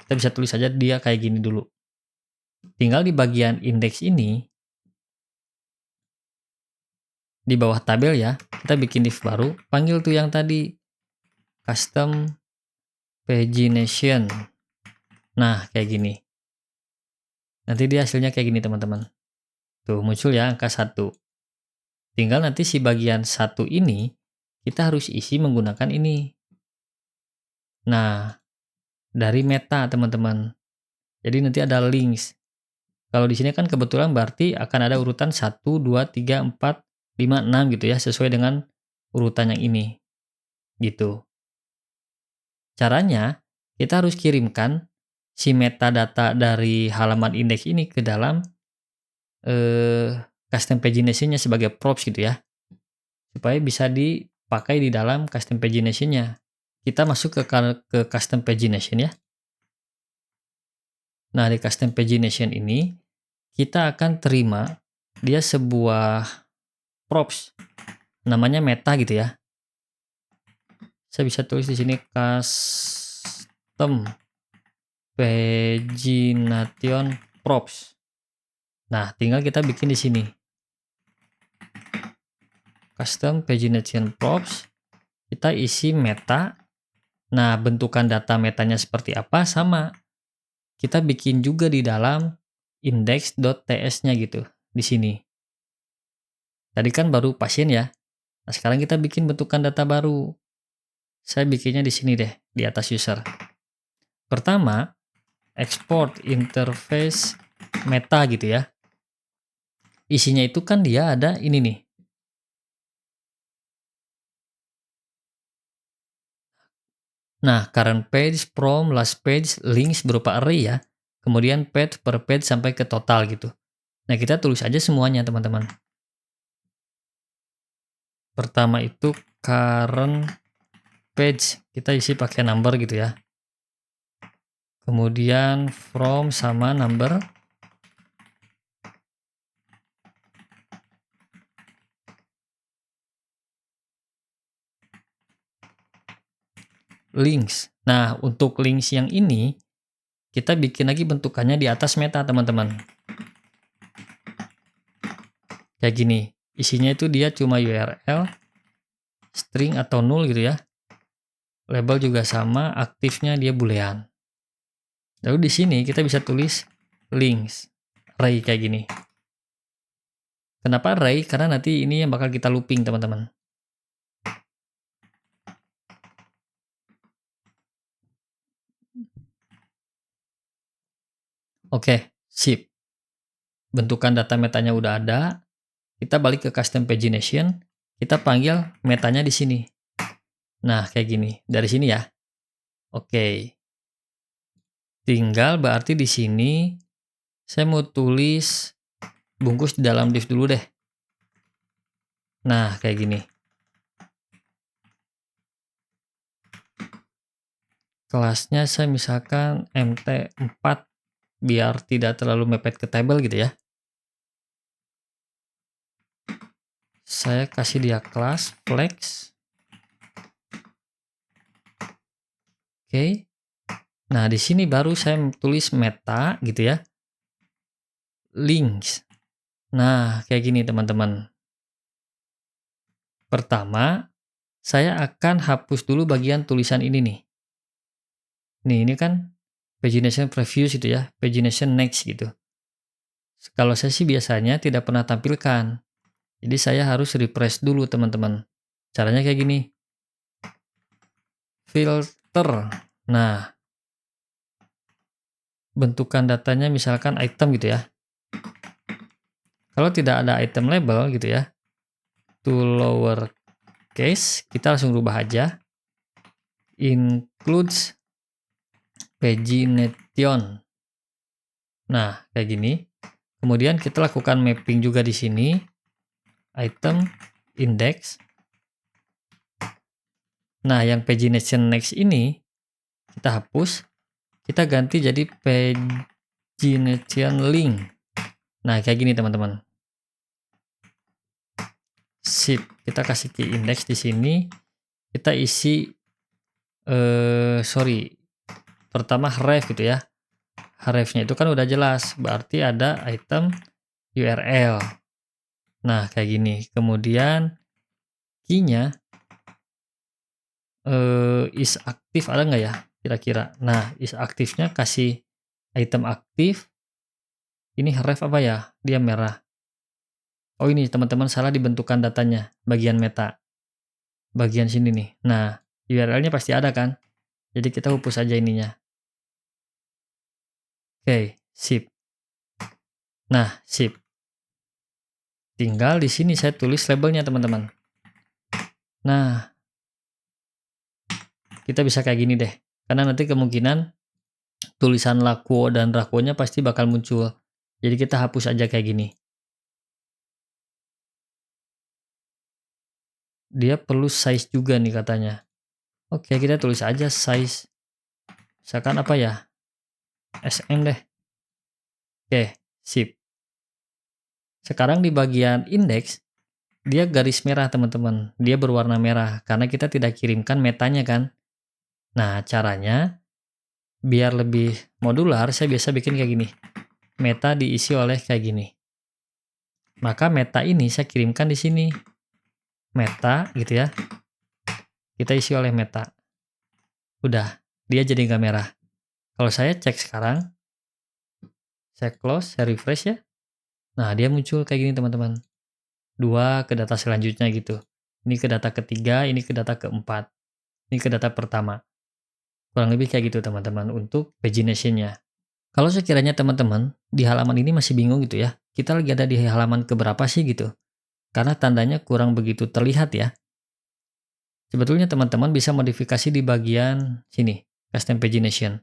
kita bisa tulis aja dia kayak gini dulu. Tinggal di bagian indeks ini, di bawah tabel ya, kita bikin div baru, panggil tuh yang tadi custom pagination. Nah, kayak gini. Nanti dia hasilnya kayak gini, teman-teman. Tuh, muncul ya angka 1. Tinggal nanti si bagian 1 ini, kita harus isi menggunakan ini. Nah, dari meta, teman-teman. Jadi nanti ada links. Kalau di sini kan kebetulan berarti akan ada urutan 1, 2, 3, 4, 5, 6 gitu ya, sesuai dengan urutan yang ini. Gitu. Caranya, kita harus kirimkan si metadata dari halaman indeks ini ke dalam custom pagination-nya sebagai props gitu ya. Supaya bisa dipakai di dalam custom pagination-nya. Kita masuk ke custom pagination ya. Nah, di custom pagination ini kita akan terima dia sebuah props namanya meta gitu ya. Saya bisa tulis di sini custom pagination props. Nah, tinggal kita bikin di sini. Custom pagination props. Kita isi meta. Nah, bentukan data metanya seperti apa sama. Kita bikin juga di dalam index.ts-nya gitu di sini. Tadi kan baru pasien ya. Nah, sekarang kita bikin bentukan data baru. Saya bikinnya di sini deh, di atas user. Pertama, export interface meta gitu ya. Isinya itu kan dia ada ini nih. Nah, current page, from, last page, links berupa array ya. Kemudian page per page sampai ke total gitu. Nah, kita tulis aja semuanya teman-teman. Pertama itu current page, kita isi pakai number gitu ya. Kemudian from sama number. Links. Nah, untuk links yang ini kita bikin lagi bentukannya di atas meta, teman-teman. Kayak gini. Isinya itu dia cuma URL, string atau null gitu ya. Label juga sama, aktifnya dia boolean. Lalu di sini kita bisa tulis links, array kayak gini. Kenapa array? Karena nanti ini yang bakal kita looping, teman-teman. Oke, sip. Bentukan data metanya udah ada. Kita balik ke custom pagination. Kita panggil metanya di sini. Nah, kayak gini. Dari sini ya. Oke. Tinggal berarti di sini saya mau tulis bungkus di dalam div dulu deh. Nah, kayak gini. Kelasnya saya misalkan mt4 biar tidak terlalu mepet ke table gitu ya. Saya kasih dia kelas flex. Oke. Nah, di sini baru saya tulis meta gitu ya. Links. Nah, kayak gini teman-teman. Pertama, saya akan hapus dulu bagian tulisan ini nih. Nih, ini kan pagination previews gitu ya, pagination next gitu. Kalau saya sih biasanya tidak pernah tampilkan. Jadi saya harus refresh dulu teman-teman. Caranya kayak gini. Filter. Nah, bentukan datanya misalkan item gitu ya. Kalau tidak ada item label gitu ya, to lower case, kita langsung rubah aja. Includes pagination. Nah, kayak gini. Kemudian kita lakukan mapping juga di sini. Item, index. Nah, yang pagination next ini kita hapus. Kita ganti jadi pagination link. Nah, kayak gini teman-teman. Sip, kita kasih key index di sini. Kita isi pertama href gitu ya. Hrefnya itu kan udah jelas, berarti ada item URL. Nah, kayak gini. Kemudian key-nya is aktif ada nggak ya kira-kira? Nah, is aktifnya kasih item aktif, ini ref apa ya? Dia merah. Oh ini teman-teman salah dibentukan datanya, bagian meta. Bagian sini nih. Nah, URL-nya pasti ada kan? Jadi kita hapus aja ininya. Oke, sip. Nah, sip. Tinggal di sini saya tulis labelnya teman-teman. Nah, kita bisa kayak gini deh. Karena nanti kemungkinan tulisan lakuo dan rakuonya pasti bakal muncul. Jadi kita hapus aja kayak gini. Dia perlu size juga nih katanya. Oke, kita tulis aja size. Misalkan apa ya? SM deh. Oke, sip. Sekarang di bagian index, dia garis merah teman-teman. Dia berwarna merah karena kita tidak kirimkan metanya kan. Nah, caranya biar lebih modular, saya biasa bikin kayak gini. Meta diisi oleh kayak gini. Maka meta ini saya kirimkan di sini. Meta gitu ya. Kita isi oleh meta. Udah, dia jadi nggak merah. Kalau saya cek sekarang, saya close, saya refresh ya. Nah, dia muncul kayak gini teman-teman. 2 ke data selanjutnya gitu. Ini ke data ketiga, ini ke data keempat. Ini ke data pertama. Kurang lebih kayak gitu teman-teman untuk pagination-nya. Kalau sekiranya teman-teman di halaman ini masih bingung gitu ya, kita lagi ada di halaman keberapa sih gitu. Karena tandanya kurang begitu terlihat ya. Sebetulnya teman-teman bisa modifikasi di bagian sini, custom pagination.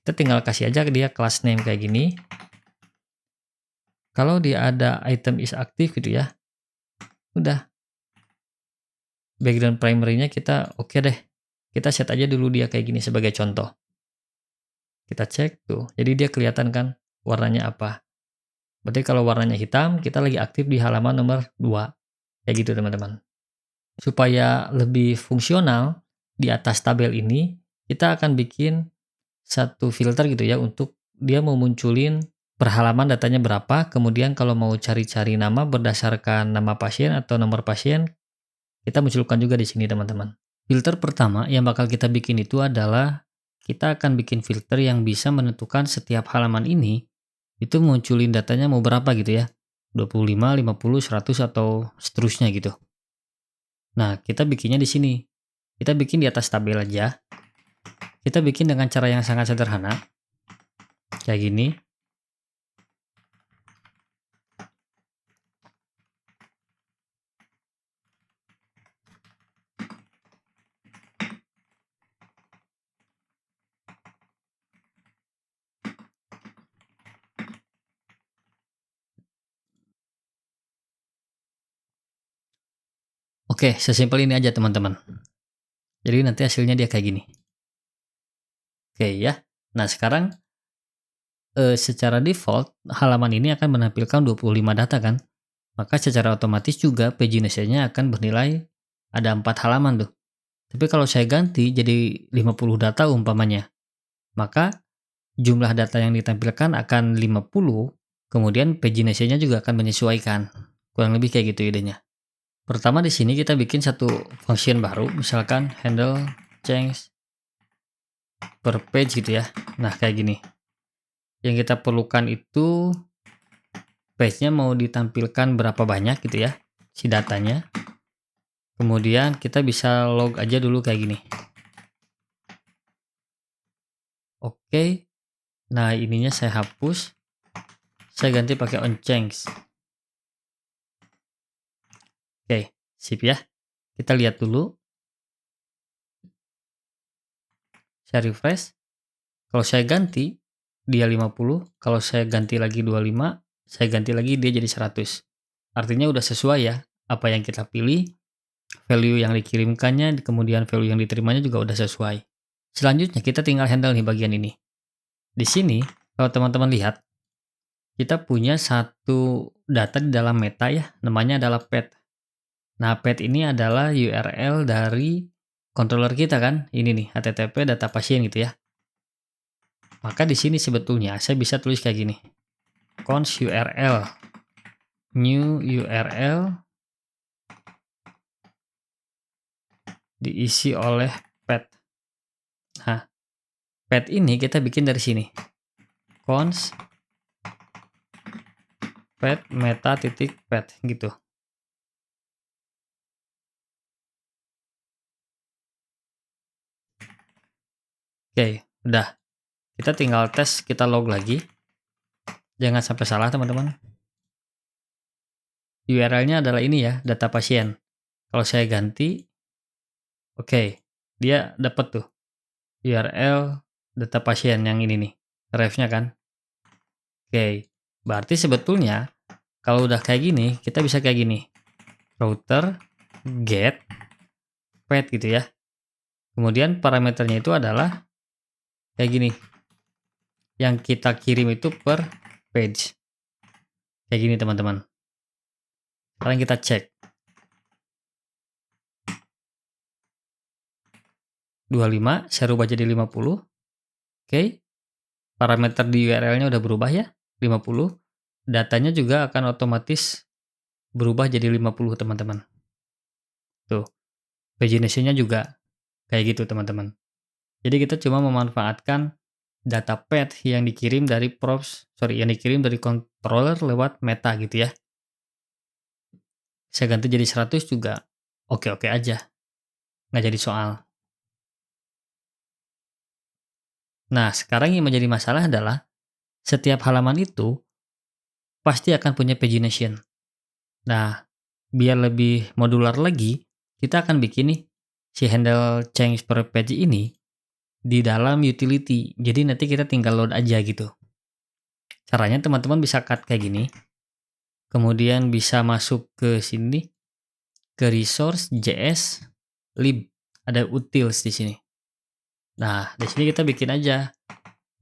Kita tinggal kasih aja dia class name kayak gini. Kalau dia ada item is aktif gitu ya, udah. Background primary-nya kita oke deh. Kita set aja dulu dia kayak gini sebagai contoh. Kita cek tuh, jadi dia kelihatan kan warnanya apa. Berarti kalau warnanya hitam, kita lagi aktif di halaman nomor 2. Kayak gitu teman-teman. Supaya lebih fungsional, di atas tabel ini, kita akan bikin satu filter gitu ya, untuk dia mau munculin per halaman datanya berapa, kemudian kalau mau cari-cari nama berdasarkan nama pasien atau nomor pasien, kita munculkan juga di sini teman-teman. Filter pertama yang bakal kita bikin itu adalah, kita akan bikin filter yang bisa menentukan setiap halaman ini, itu munculin datanya mau berapa gitu ya. 25, 50, 100 atau seterusnya gitu. Nah, kita bikinnya di sini. Kita bikin di atas tabel aja. Kita bikin dengan cara yang sangat sederhana. Kayak gini. Oke, sesimpel ini aja teman-teman. Jadi nanti hasilnya dia kayak gini. Oke ya. Nah, sekarang secara default halaman ini akan menampilkan 25 data kan. Maka secara otomatis juga pagination-nya akan bernilai ada 4 halaman tuh. Tapi kalau saya ganti jadi 50 data umpamanya, maka jumlah data yang ditampilkan akan 50, kemudian pagination-nya juga akan menyesuaikan. Kurang lebih kayak gitu idenya. Pertama di sini kita bikin satu function baru, misalkan handle change per page gitu ya. Nah, kayak gini. Yang kita perlukan itu page-nya mau ditampilkan berapa banyak gitu ya, si datanya. Kemudian kita bisa log aja dulu kayak gini. Oke. Nah, ininya saya hapus. Saya ganti pakai on change. Oke, sip ya. Kita lihat dulu. Saya refresh. Kalau saya ganti, dia 50. Kalau saya ganti lagi 25, saya ganti lagi dia jadi 100. Artinya udah sesuai ya. Apa yang kita pilih, value yang dikirimkannya, kemudian value yang diterimanya juga udah sesuai. Selanjutnya kita tinggal handle nih bagian ini. Di sini, kalau teman-teman lihat, kita punya satu data di dalam meta ya, namanya adalah pet. Nah, pet ini adalah URL dari controller kita kan, ini nih, http data pasien gitu ya. Maka di sini sebetulnya saya bisa tulis kayak gini. Const URL, new URL, diisi oleh path. Nah, path ini kita bikin dari sini. Const path meta titik path gitu. Oke, udah. Kita tinggal tes, kita log lagi. Jangan sampai salah teman-teman. URL-nya adalah ini ya, data pasien. Kalau saya ganti, oke, dia dapat tuh URL data pasien yang ini nih, ref-nya kan. Oke, berarti sebetulnya kalau udah kayak gini, kita bisa kayak gini. Router get path gitu ya. Kemudian parameternya itu adalah kayak gini. Yang kita kirim itu per page. Kayak gini teman-teman. Sekarang kita cek. 25, saya rubah jadi 50. Oke. Parameter di URL-nya udah berubah ya, 50. Datanya juga akan otomatis berubah jadi 50 teman-teman. Tuh. Pagination-nya juga kayak gitu teman-teman. Jadi kita cuma memanfaatkan data path yang dikirim dari yang dikirim dari controller lewat meta gitu ya. Saya ganti jadi 100 juga oke-oke aja. Nggak jadi soal. Nah, sekarang yang menjadi masalah adalah setiap halaman itu pasti akan punya pagination. Nah, biar lebih modular lagi, kita akan bikin nih si handle change per page ini di dalam utility. Jadi nanti kita tinggal load aja gitu. Caranya teman-teman bisa cut kayak gini. Kemudian bisa masuk ke sini ke resource JS lib. Ada utils di sini. Nah, di sini kita bikin aja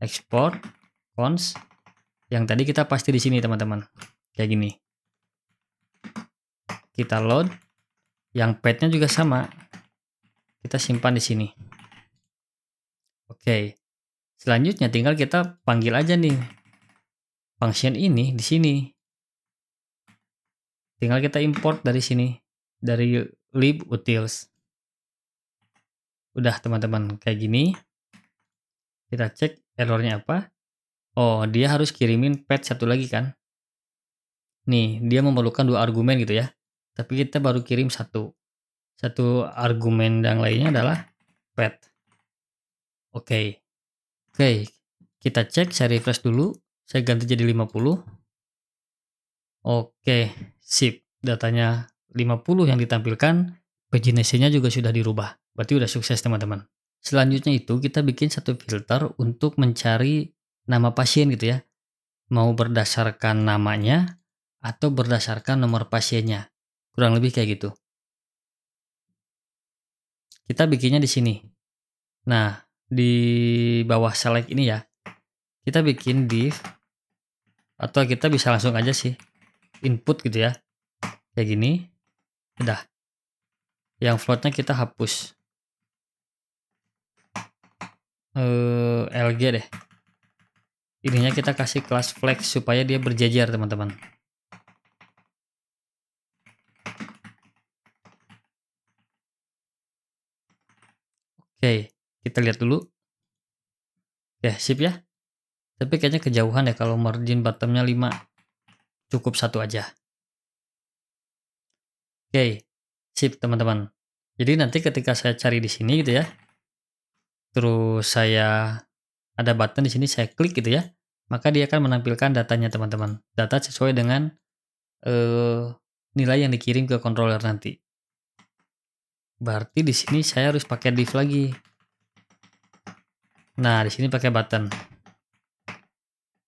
export const yang tadi kita pasti di sini teman-teman. Kayak gini. Kita load, yang path-nya juga sama. Kita simpan di sini. Oke. Selanjutnya tinggal kita panggil aja nih function ini di sini. Tinggal kita import dari sini, dari lib utils. Udah teman-teman, kayak gini. Kita cek errornya apa. Oh, dia harus kirimin path satu lagi kan. Nih, dia memerlukan 2 argumen gitu ya. Tapi kita baru kirim satu. Satu argumen yang lainnya adalah path. Oke. Oke, kita cek, saya refresh dulu. Saya ganti jadi 50. Oke, sip. Datanya 50 yang ditampilkan, pagination-nya juga sudah dirubah. Berarti udah sukses teman-teman. Selanjutnya itu kita bikin satu filter untuk mencari nama pasien gitu ya. Mau berdasarkan namanya atau berdasarkan nomor pasiennya. Kurang lebih kayak gitu. Kita bikinnya di sini. Nah, di bawah select ini ya. Kita bikin div atau kita bisa langsung aja sih input gitu ya. Kayak gini. Udah. Yang floatnya kita hapus. LG deh. Ininya kita kasih kelas flex supaya dia berjajar teman-teman. Oke, kita lihat dulu. Ya, sip ya. Tapi kayaknya kejauhan ya kalau margin bottomnya 5. Cukup satu aja. Oke, sip teman-teman. Jadi nanti ketika saya cari di sini gitu ya. Terus saya ada button di sini, saya klik gitu ya. Maka dia akan menampilkan datanya teman-teman. Data sesuai dengan nilai yang dikirim ke controller nanti. Berarti di sini saya harus pakai div lagi. Nah, di sini pakai button.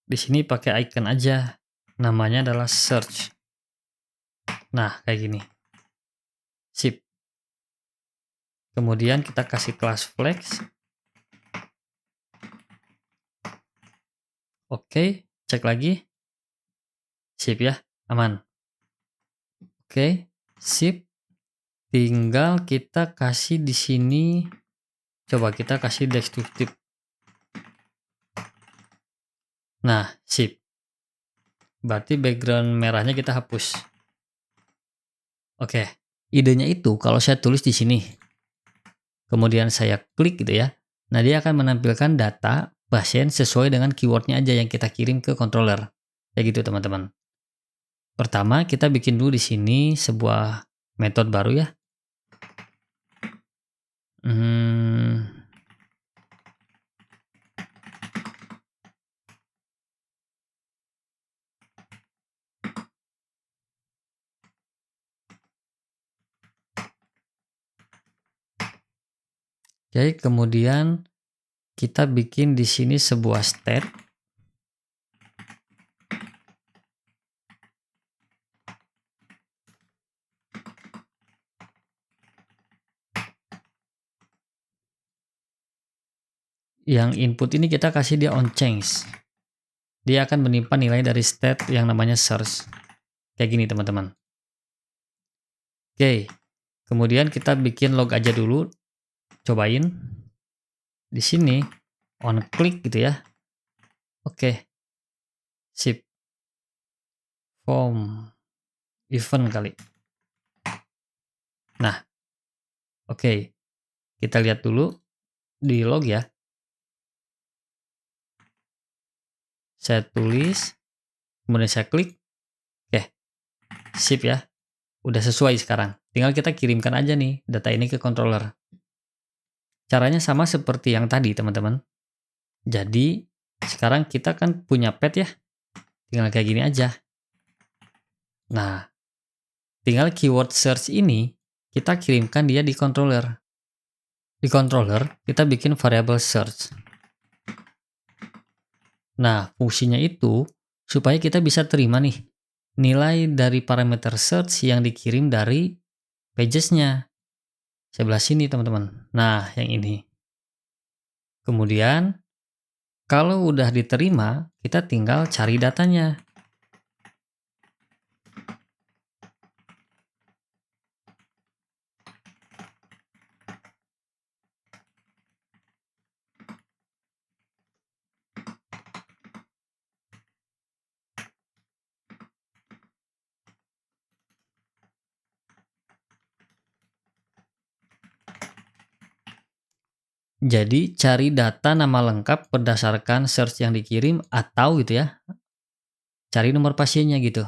Di sini pakai icon aja. Namanya adalah search. Nah, kayak gini. Sip. Kemudian kita kasih kelas flex. Oke, cek lagi. Sip ya, aman. Oke, sip. Tinggal kita kasih di sini. Coba kita kasih deskriptif. Nah, sip. Berarti background merahnya kita hapus. Oke, idenya itu kalau saya tulis di sini. kemudian saya klik gitu ya. Nah, dia akan menampilkan data pasien sesuai dengan keywordnya aja yang kita kirim ke controller. Kayak gitu teman-teman. Pertama, kita bikin dulu di sini sebuah metode baru ya. Oke, kemudian kita bikin di sini sebuah state. Yang input ini kita kasih dia on change. Dia akan menyimpan nilai dari state yang namanya search. Kayak gini teman-teman. Oke, kemudian kita bikin log aja dulu. Cobain. Di sini on click gitu ya. Oke. Sip. Form event kali. Nah, oke. Kita lihat dulu di log ya. Saya tulis, kemudian saya klik. Oke. Sip ya. Udah sesuai sekarang. Tinggal kita kirimkan aja nih data ini ke controller. Caranya sama seperti yang tadi, teman-teman. Jadi, sekarang kita kan punya pet ya. Tinggal kayak gini aja. Nah, tinggal keyword search ini kita kirimkan dia di controller. Di controller, kita bikin variable search. Nah, fungsinya itu supaya kita bisa terima nih nilai dari parameter search yang dikirim dari pages-nya. Sebelah sini, teman-teman. Nah, yang ini. Kemudian, kalau udah diterima, kita tinggal cari datanya. Jadi, cari data nama lengkap berdasarkan search yang dikirim atau gitu ya, cari nomor pasiennya gitu.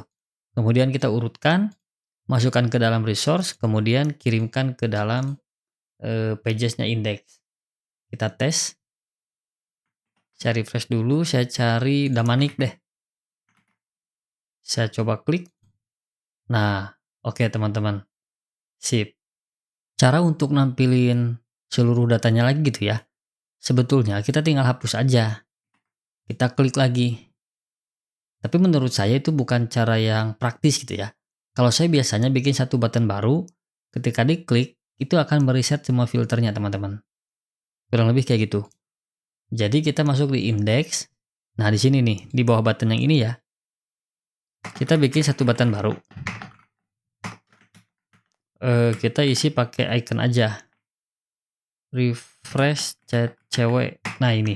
Kemudian kita urutkan, masukkan ke dalam resource, kemudian kirimkan ke dalam pagesnya index. Kita tes. Saya refresh dulu, saya cari Damanik deh. Saya coba klik. Nah, oke teman-teman. Sip. Cara untuk nampilin seluruh datanya lagi gitu ya. Sebetulnya kita tinggal hapus aja. Kita klik lagi. Tapi menurut saya itu bukan cara yang praktis gitu ya. Kalau saya biasanya bikin satu button baru, ketika diklik, itu akan mereset semua filternya teman-teman. Kurang lebih kayak gitu. Jadi kita masuk di index. Nah di sini nih, di bawah button yang ini ya. Kita bikin satu button baru. Kita isi pakai icon aja. Refresh chat cewek. Nah ini.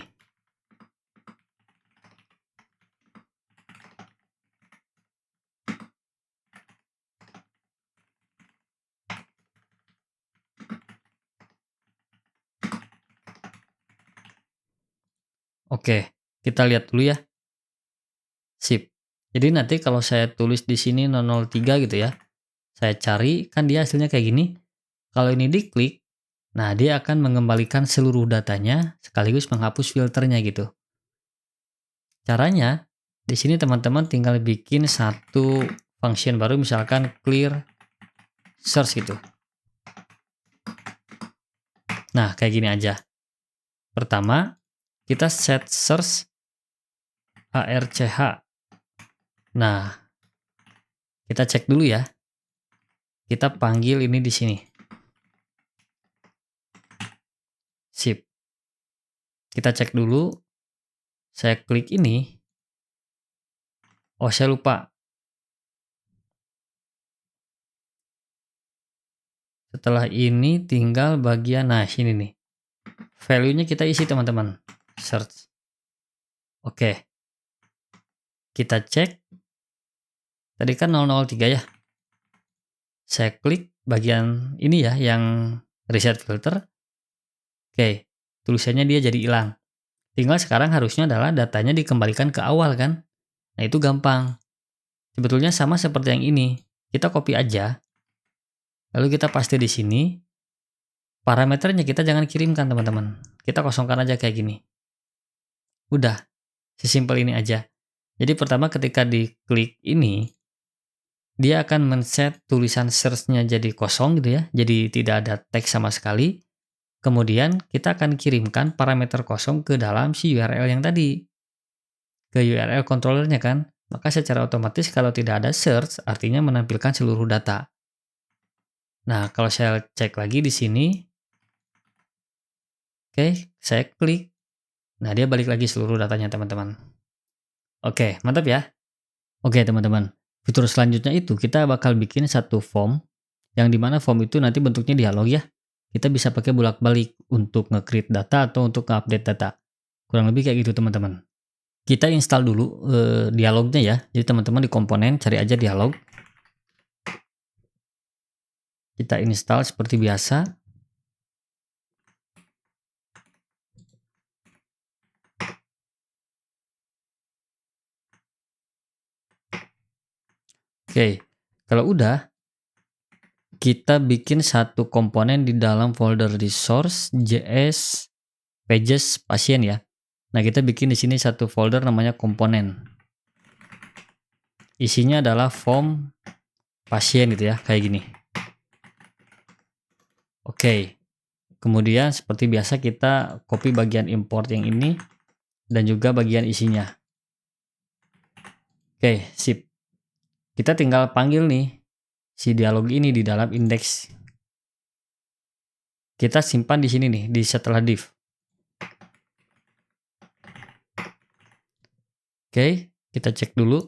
Oke, kita lihat dulu ya. Sip. Jadi nanti kalau saya tulis di sini 003 gitu ya. Saya cari, kan dia hasilnya kayak gini. Kalau ini diklik, nah dia akan mengembalikan seluruh datanya sekaligus menghapus filternya gitu. Caranya, di sini teman-teman tinggal bikin satu function baru, misalkan clear search gitu. Nah, kayak gini aja. Pertama, kita set search arch. Nah, kita cek dulu ya. Kita panggil ini di sini. Sip. Kita cek dulu. Saya klik ini. Oh, saya lupa. Setelah ini tinggal bagian, nah sini nih. Value-nya kita isi teman-teman. Search. Oke. Kita cek. Tadi kan 003 ya. Saya klik bagian ini ya, yang reset filter. Oke, tulisannya dia jadi hilang. Tinggal sekarang harusnya adalah datanya dikembalikan ke awal kan. Nah itu gampang. Sebetulnya sama seperti yang ini. Kita copy aja, lalu kita paste di sini. Parameternya kita jangan kirimkan teman-teman. Kita kosongkan aja kayak gini. Udah, sesimpel ini aja. Jadi pertama ketika diklik ini, dia akan men-set tulisan search-nya jadi kosong gitu ya. Jadi tidak ada teks sama sekali. Kemudian kita akan kirimkan parameter kosong ke dalam si URL yang tadi. Ke URL controllernya kan. Maka secara otomatis kalau tidak ada search, artinya menampilkan seluruh data. Nah, kalau saya cek lagi di sini, oke, saya klik. Nah, dia balik lagi seluruh datanya teman-teman. Oke, mantap ya. Oke teman-teman, fitur selanjutnya itu kita bakal bikin satu form, yang dimana form itu nanti bentuknya dialog ya. Kita bisa pakai bolak-balik untuk nge-create data atau untuk nge-update data. Kurang lebih kayak gitu teman-teman. Kita install dulu dialognya ya. Jadi teman-teman di komponen cari aja dialog. Kita install seperti biasa. Oke, kalau udah, kita bikin satu komponen di dalam folder resource JS pages pasien ya. Nah, kita bikin di sini satu folder namanya komponen. Isinya adalah form pasien gitu ya, kayak gini. Oke. Kemudian seperti biasa kita copy bagian import yang ini dan juga bagian isinya. Oke, sip. Kita tinggal panggil nih si dialog ini di dalam indeks. Kita simpan di sini nih, di setelah div. Oke, kita cek dulu.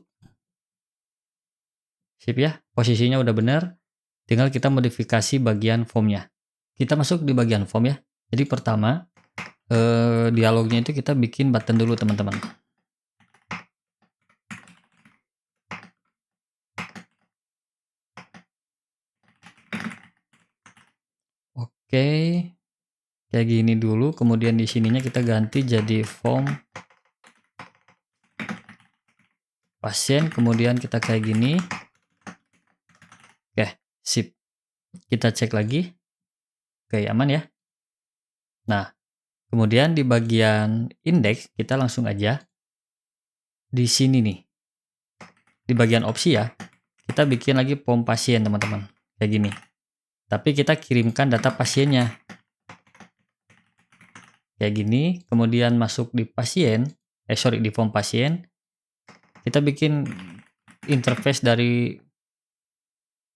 Sip ya, posisinya udah benar. Tinggal kita modifikasi bagian formnya. Kita masuk di bagian form ya. Jadi pertama, dialognya itu kita bikin button dulu teman-teman. Oke, kayak gini dulu. Kemudian di sininya kita ganti jadi form pasien. Kemudian kita kayak gini. Oke, sip. Kita cek lagi. Oke, aman ya. Nah, kemudian di bagian indeks kita langsung aja di sini nih. Di bagian opsi ya, kita bikin lagi form pasien teman-teman. Kayak gini. Tapi kita kirimkan data pasiennya. Kayak gini, kemudian masuk di pasien, di form pasien. Kita bikin interface dari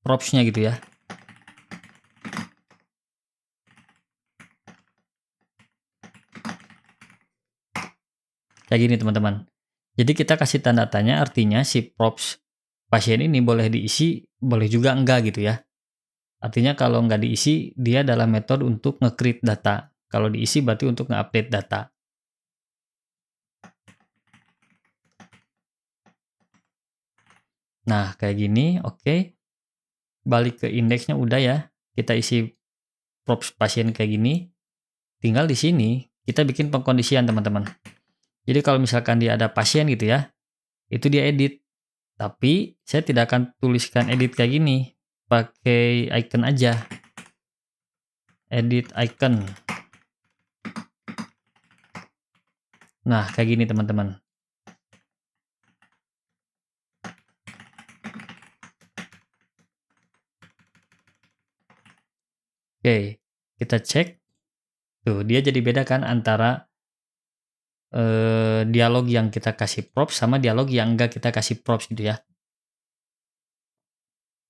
props-nya gitu ya. Kayak gini teman-teman. Jadi kita kasih tanda tanya, artinya si props pasien ini boleh diisi, boleh juga enggak gitu ya. Artinya kalau enggak diisi, dia adalah metode untuk nge-create data. Kalau diisi berarti untuk nge-update data. Nah, kayak gini, oke. Balik ke indeksnya udah ya. Kita isi props pasien kayak gini. Tinggal di sini kita bikin pengkondisian teman-teman. Jadi kalau misalkan dia ada pasien gitu ya, itu dia edit. Tapi saya tidak akan tuliskan edit kayak gini. Pakai icon aja. Edit icon. Nah, kayak gini teman-teman. Oke, kita cek. Tuh, dia jadi beda kan antara dialog yang kita kasih props sama dialog yang enggak kita kasih props gitu ya.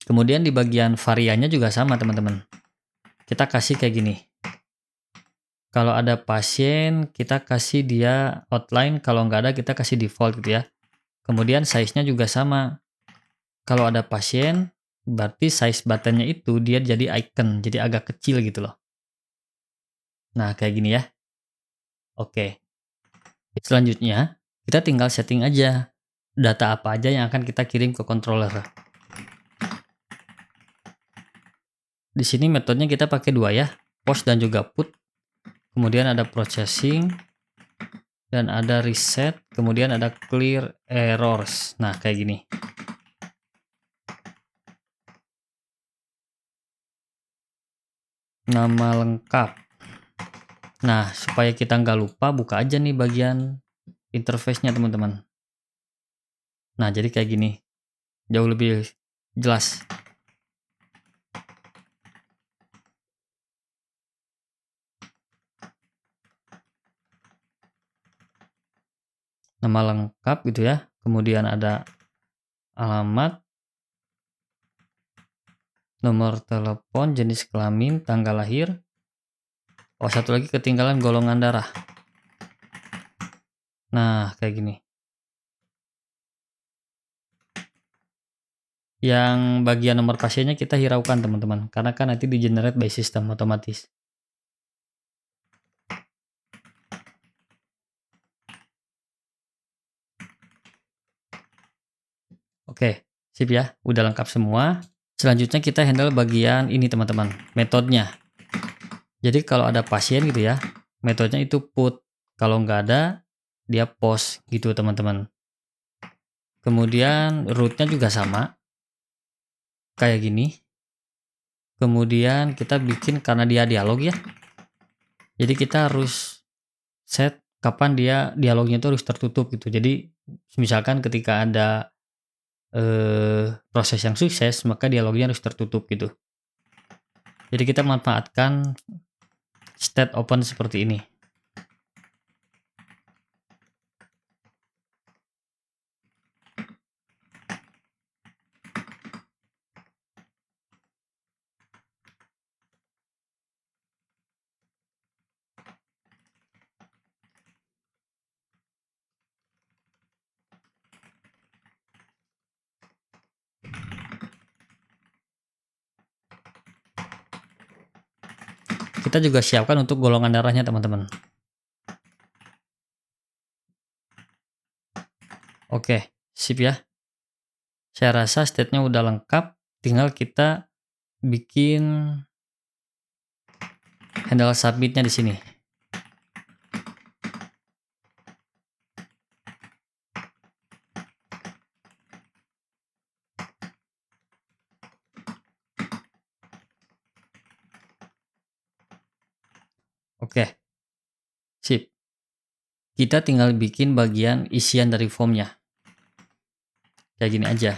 Kemudian di bagian variannya juga sama teman-teman. Kita kasih kayak gini. Kalau ada pasien, kita kasih dia outline. Kalau nggak ada, kita kasih default gitu ya. Kemudian size-nya juga sama. Kalau ada pasien, berarti size buttonnya itu dia jadi icon, jadi agak kecil gitu loh. Nah, kayak gini ya. Oke. Selanjutnya, kita tinggal setting aja data apa aja yang akan kita kirim ke controller. Di sini metodenya kita pakai dua ya, post dan juga put. kemudian ada processing, dan ada reset, kemudian ada clear errors. Nah, kayak gini. Nama lengkap. Nah, supaya kita nggak lupa, buka aja nih bagian interface-nya, teman-teman. Nah, jadi kayak gini. Jauh lebih jelas. Nama lengkap gitu ya. Kemudian ada alamat, nomor telepon, jenis kelamin, tanggal lahir. Oh, satu lagi ketinggalan golongan darah. Nah, kayak gini. Yang bagian nomor pasiennya kita hiraukan, teman-teman. Karena kan nanti di generate by system otomatis. Oke, sip ya. Udah lengkap semua. Selanjutnya kita handle bagian ini, teman-teman. Metodenya. Jadi kalau ada pasien gitu ya, metodenya itu put. Kalau nggak ada, dia post gitu, teman-teman. Kemudian rootnya juga sama. Kayak gini. Kemudian kita bikin karena dia dialog ya. Jadi kita harus set kapan dia dialognya itu harus tertutup gitu. Jadi misalkan ketika ada proses yang sukses, maka dialognya harus tertutup gitu. Jadi kita manfaatkan state open seperti ini. Kita juga siapkan untuk golongan darahnya, teman-teman. Oke, sip ya. Saya rasa state-nya udah lengkap, tinggal kita bikin handle submit-nya di sini. Oke, sip. Kita tinggal bikin bagian isian dari formnya. Kayak gini aja.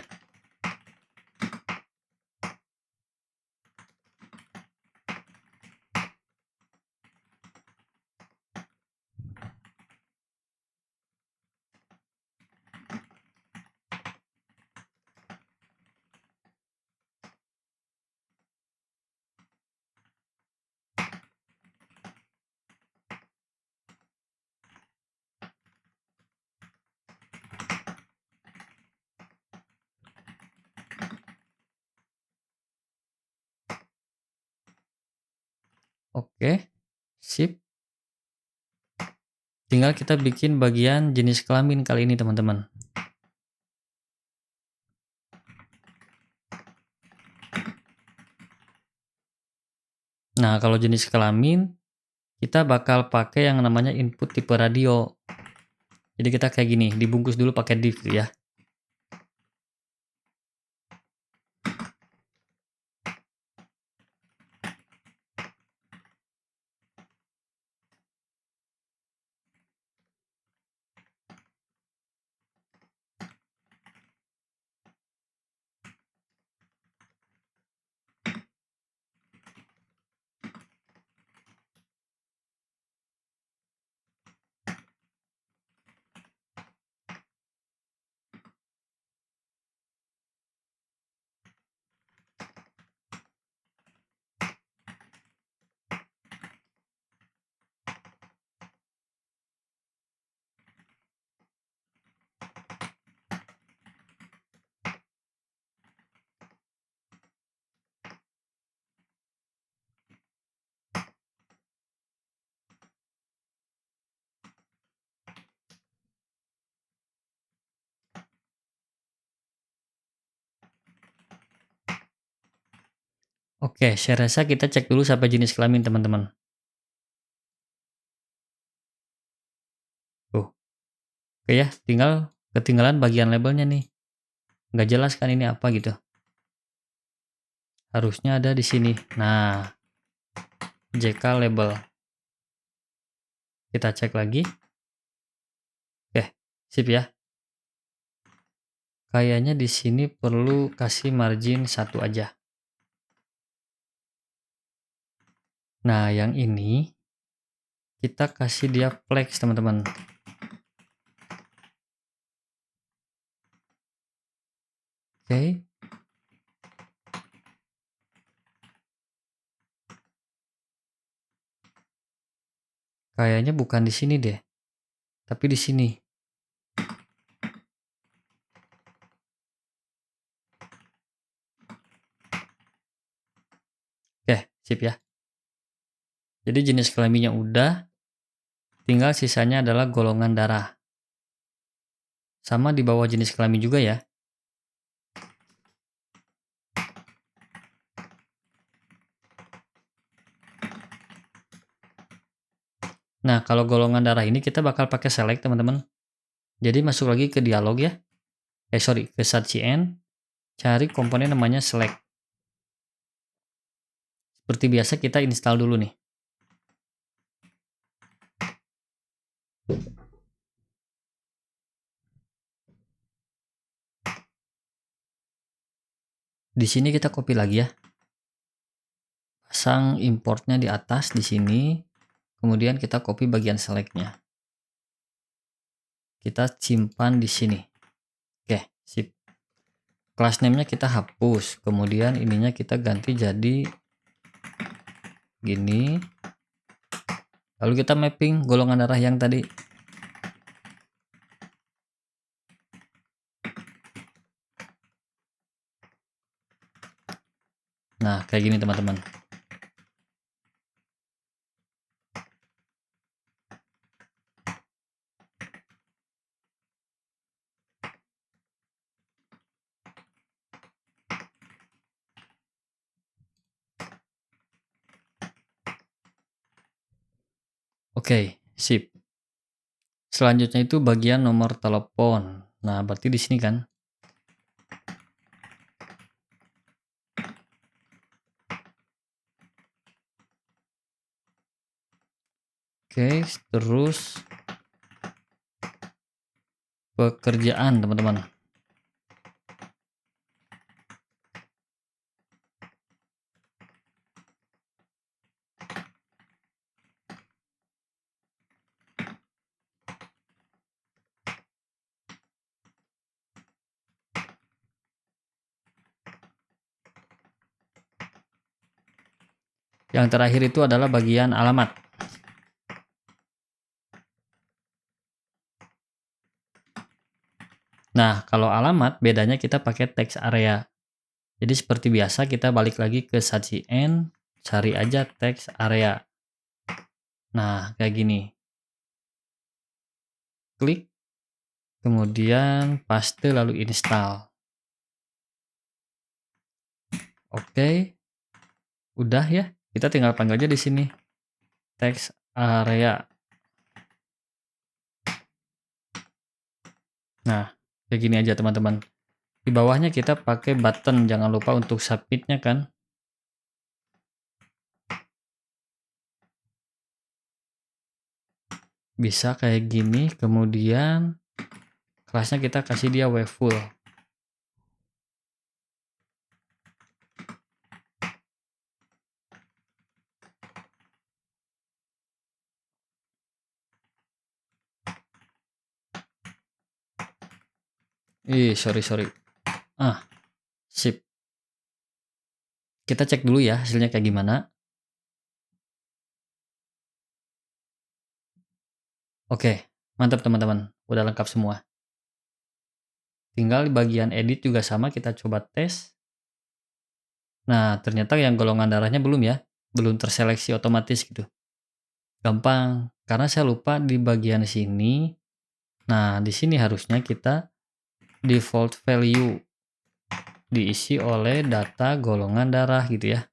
Oke, sip. Tinggal kita bikin bagian jenis kelamin kali ini, teman-teman. Nah, kalau jenis kelamin, kita bakal pakai yang namanya input tipe radio. Jadi kita kayak gini, dibungkus dulu pakai div ya. Oke, saya rasa kita cek dulu sampai jenis kelamin, teman-teman. Oke ya, tinggal ketinggalan bagian labelnya nih. Nggak jelas kan ini apa gitu. Harusnya ada di sini. Nah, JK label. Kita cek lagi. Oke, sip ya. Kayaknya di sini perlu kasih margin 1 aja. Nah, yang ini kita kasih dia flex, teman-teman. Oke. Kayaknya bukan di sini deh, tapi di sini. Oke, sip ya. Jadi jenis kelaminnya udah, tinggal sisanya adalah golongan darah. Sama di bawah jenis kelamin juga ya. Nah, kalau golongan darah ini kita bakal pakai select, teman-teman. Jadi masuk lagi ke dialog ya. Sorry, ke SATCN, cari komponen namanya select. Seperti biasa kita install dulu nih. Di sini kita copy lagi ya. Pasang importnya di atas di sini. Kemudian kita copy bagian selectnya. Kita simpan di sini. Oke, sip. Class name-nya kita hapus. Kemudian ininya kita ganti jadi gini. Lalu kita mapping golongan darah yang tadi. Nah, kayak gini teman-teman. Oke, sip. Selanjutnya itu bagian nomor telepon. Nah, berarti di sini kan. Oke, terus pekerjaan, teman-teman. Yang terakhir itu adalah bagian alamat. Nah, kalau alamat bedanya kita pakai text area. Jadi seperti biasa kita balik lagi ke SATCN, cari aja text area. Nah, kayak gini. Klik, kemudian paste lalu install. Oke. Udah ya. Kita tinggal panggil aja di sini. Text area. Nah, kayak gini aja teman-teman. Di bawahnya kita pakai button, jangan lupa untuk submitnya kan. Bisa kayak gini, kemudian kelasnya kita kasih dia webful. Sorry. Sip. Kita cek dulu ya hasilnya kayak gimana. Oke, mantap teman-teman. Udah lengkap semua. Tinggal di bagian edit juga sama, kita coba tes. Nah, ternyata yang golongan darahnya belum ya. Belum terseleksi otomatis gitu. Gampang, karena saya lupa di bagian sini. Nah, di sini harusnya kita default value diisi oleh data golongan darah gitu ya.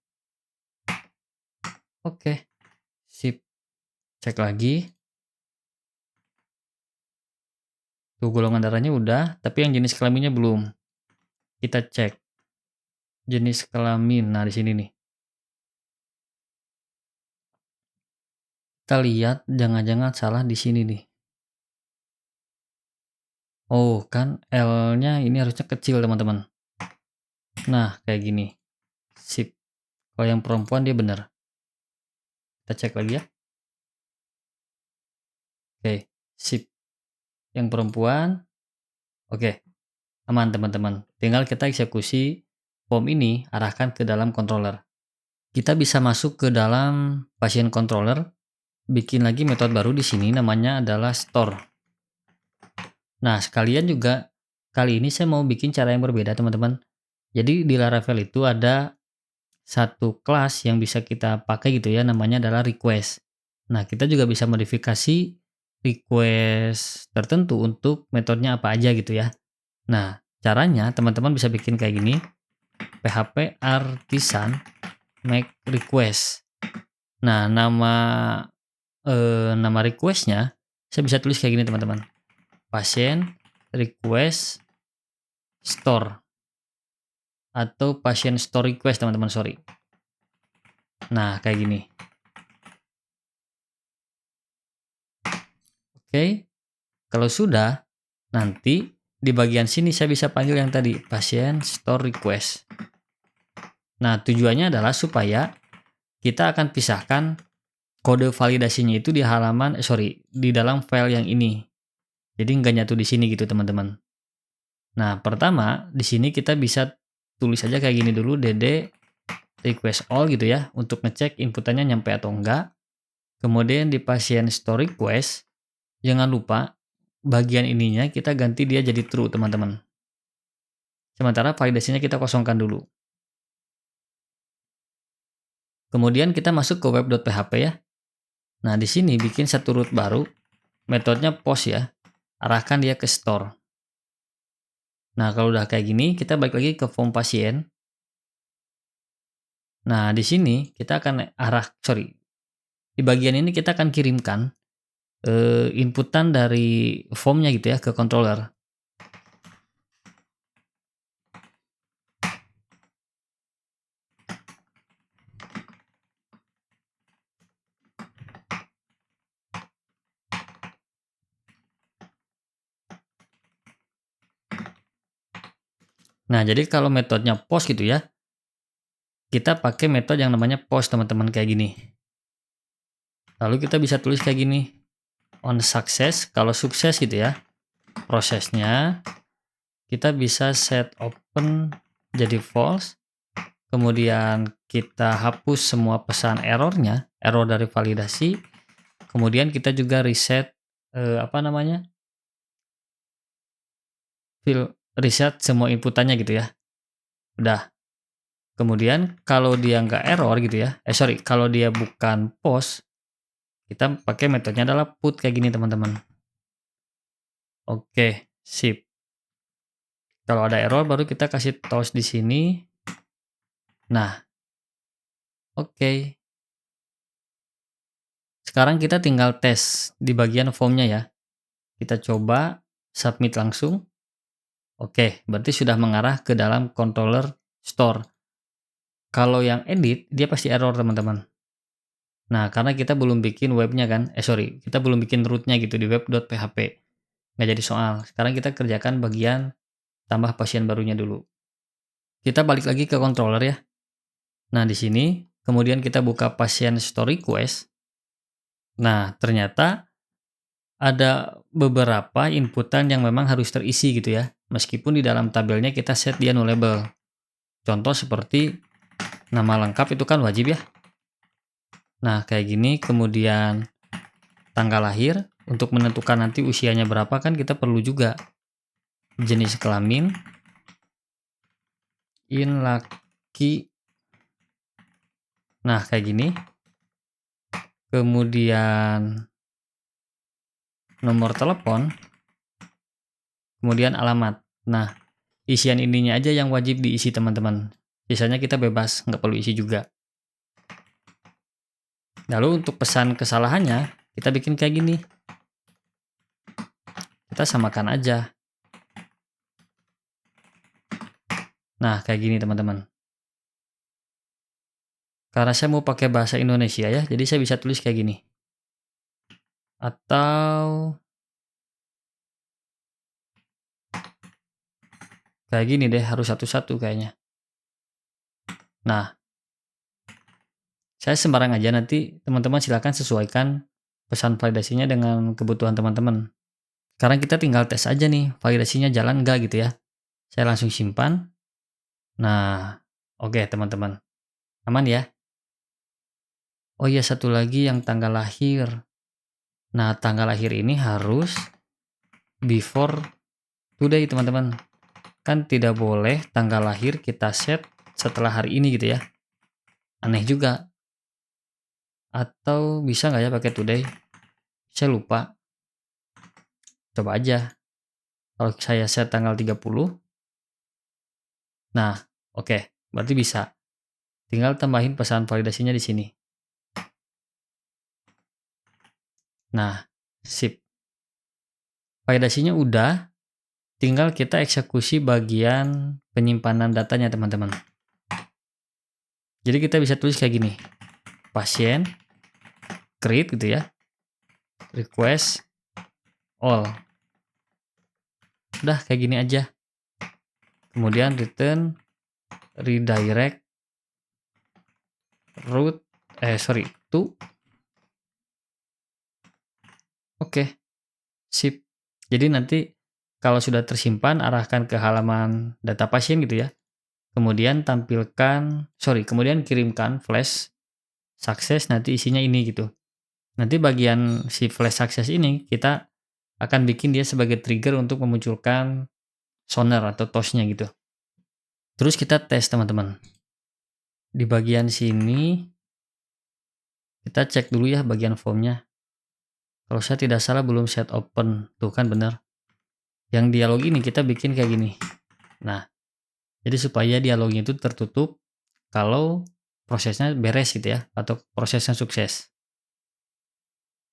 Oke, sip. Cek lagi. Tuh golongan darahnya udah, tapi yang jenis kelaminnya belum. Kita cek jenis kelamin. Nah, di sini nih. Kita lihat jangan-jangan salah di sini nih. Oh, kan L-nya ini harusnya kecil, teman-teman. Nah, kayak gini. Sip. Kalau yang perempuan dia benar. Kita cek lagi ya. Oke, sip. Yang perempuan, oke, aman teman-teman. Tinggal kita eksekusi form ini, arahkan ke dalam controller. Kita bisa masuk ke dalam pasien controller, bikin lagi metode baru di sini, namanya adalah store. Nah, sekalian juga kali ini saya mau bikin cara yang berbeda, teman-teman. Jadi di Laravel itu ada satu kelas yang bisa kita pakai gitu ya, namanya adalah request. Nah, kita juga bisa modifikasi request tertentu untuk metodenya apa aja gitu ya. Nah, caranya teman-teman bisa bikin kayak gini, php artisan make request. Nah, nama requestnya saya bisa tulis kayak gini teman-teman, pasien request store atau pasien store request teman-teman, sorry. Nah, kayak gini. Oke, kalau sudah, nanti di bagian sini saya bisa panggil yang tadi, pasien store request. Nah, tujuannya adalah supaya kita akan pisahkan kode validasinya itu di halaman, di dalam file yang ini. Jadi nggak nyatu di sini gitu teman-teman. Nah, pertama di sini kita bisa tulis aja kayak gini dulu, dd request all gitu ya, untuk ngecek inputannya nyampe atau enggak. Kemudian di pasien store request, jangan lupa bagian ininya kita ganti dia jadi true teman-teman. Sementara validasinya kita kosongkan dulu. Kemudian kita masuk ke web.php ya. Nah, di sini bikin satu root baru, metodenya post ya. Arahkan dia ke store. Nah, kalau udah kayak gini, kita balik lagi ke form pasien. Nah, di sini kita akan di bagian ini kita akan kirimkan inputan dari formnya gitu ya ke controller. Nah, jadi kalau metodenya post gitu ya, kita pakai metode yang namanya post teman-teman, kayak gini. Lalu kita bisa tulis kayak gini, on success, kalau sukses gitu ya, prosesnya kita bisa set open jadi false, kemudian kita hapus semua pesan errornya, error dari validasi, kemudian kita juga reset reset semua inputannya gitu ya. Udah. Kemudian kalau dia nggak error gitu ya, kalau dia bukan post, kita pakai metodenya adalah put kayak gini teman-teman. Oke, sip. Kalau ada error baru kita kasih toast di sini. Nah, oke. Sekarang kita tinggal tes di bagian formnya ya. Kita coba submit langsung. Oke, berarti sudah mengarah ke dalam controller store. Kalau yang edit, dia pasti error teman-teman. Nah, karena kita belum bikin webnya kan, kita belum bikin rootnya gitu di web.php. Nggak jadi soal. Sekarang kita kerjakan bagian tambah pasien barunya dulu. Kita balik lagi ke controller ya. Nah, di sini, kemudian kita buka pasien store request. Nah, ternyata ada beberapa inputan yang memang harus terisi gitu ya. Meskipun di dalam tabelnya kita set dia nullable. Contoh seperti nama lengkap itu kan wajib ya. Nah, kayak gini, kemudian tanggal lahir, untuk menentukan nanti usianya berapa kan kita perlu juga. Jenis kelamin, laki. Nah, kayak gini. Kemudian nomor telepon, kemudian alamat. Nah, isian ininya aja yang wajib diisi teman-teman. Sisanya kita bebas, nggak perlu isi juga. Lalu untuk pesan kesalahannya, kita bikin kayak gini. kita samakan aja. Nah, kayak gini teman-teman. Karena saya mau pakai bahasa Indonesia ya, jadi saya bisa tulis kayak gini. Atau kayak gini deh, harus satu-satu kayaknya. Nah, saya sembarang aja, nanti teman-teman silakan sesuaikan pesan validasinya dengan kebutuhan teman-teman. Sekarang kita tinggal tes aja nih, validasinya jalan nggak gitu ya. Saya langsung simpan. Nah, oke teman-teman. Aman ya? Oh iya, satu lagi yang tanggal lahir. Nah, tanggal lahir ini harus before today teman-teman. Kan tidak boleh tanggal lahir kita set setelah hari ini gitu ya. Aneh juga. Atau bisa nggak ya pakai today? Saya lupa. Coba aja. Kalau saya set tanggal 30. Nah, oke. Berarti bisa. Tinggal tambahin pesan validasinya di sini. Nah, sip. Validasinya udah. Tinggal kita eksekusi bagian penyimpanan datanya teman-teman. Jadi kita bisa tulis kayak gini. Pasien, create gitu ya. Request, all. Udah kayak gini aja. Kemudian return, redirect, route, to. Oke, sip. Jadi nanti kalau sudah tersimpan, arahkan ke halaman data pasien gitu ya. Kemudian kemudian kirimkan flash sukses, nanti isinya ini gitu. Nanti bagian si flash sukses ini kita akan bikin dia sebagai trigger untuk memunculkan sonar atau tosnya gitu. Terus kita tes teman-teman. Di bagian sini kita cek dulu ya bagian formnya. Kalau saya tidak salah belum set open. Tuh kan benar. Yang dialog ini kita bikin kayak gini. Nah, jadi supaya dialognya itu tertutup kalau prosesnya beres gitu ya, atau prosesnya sukses.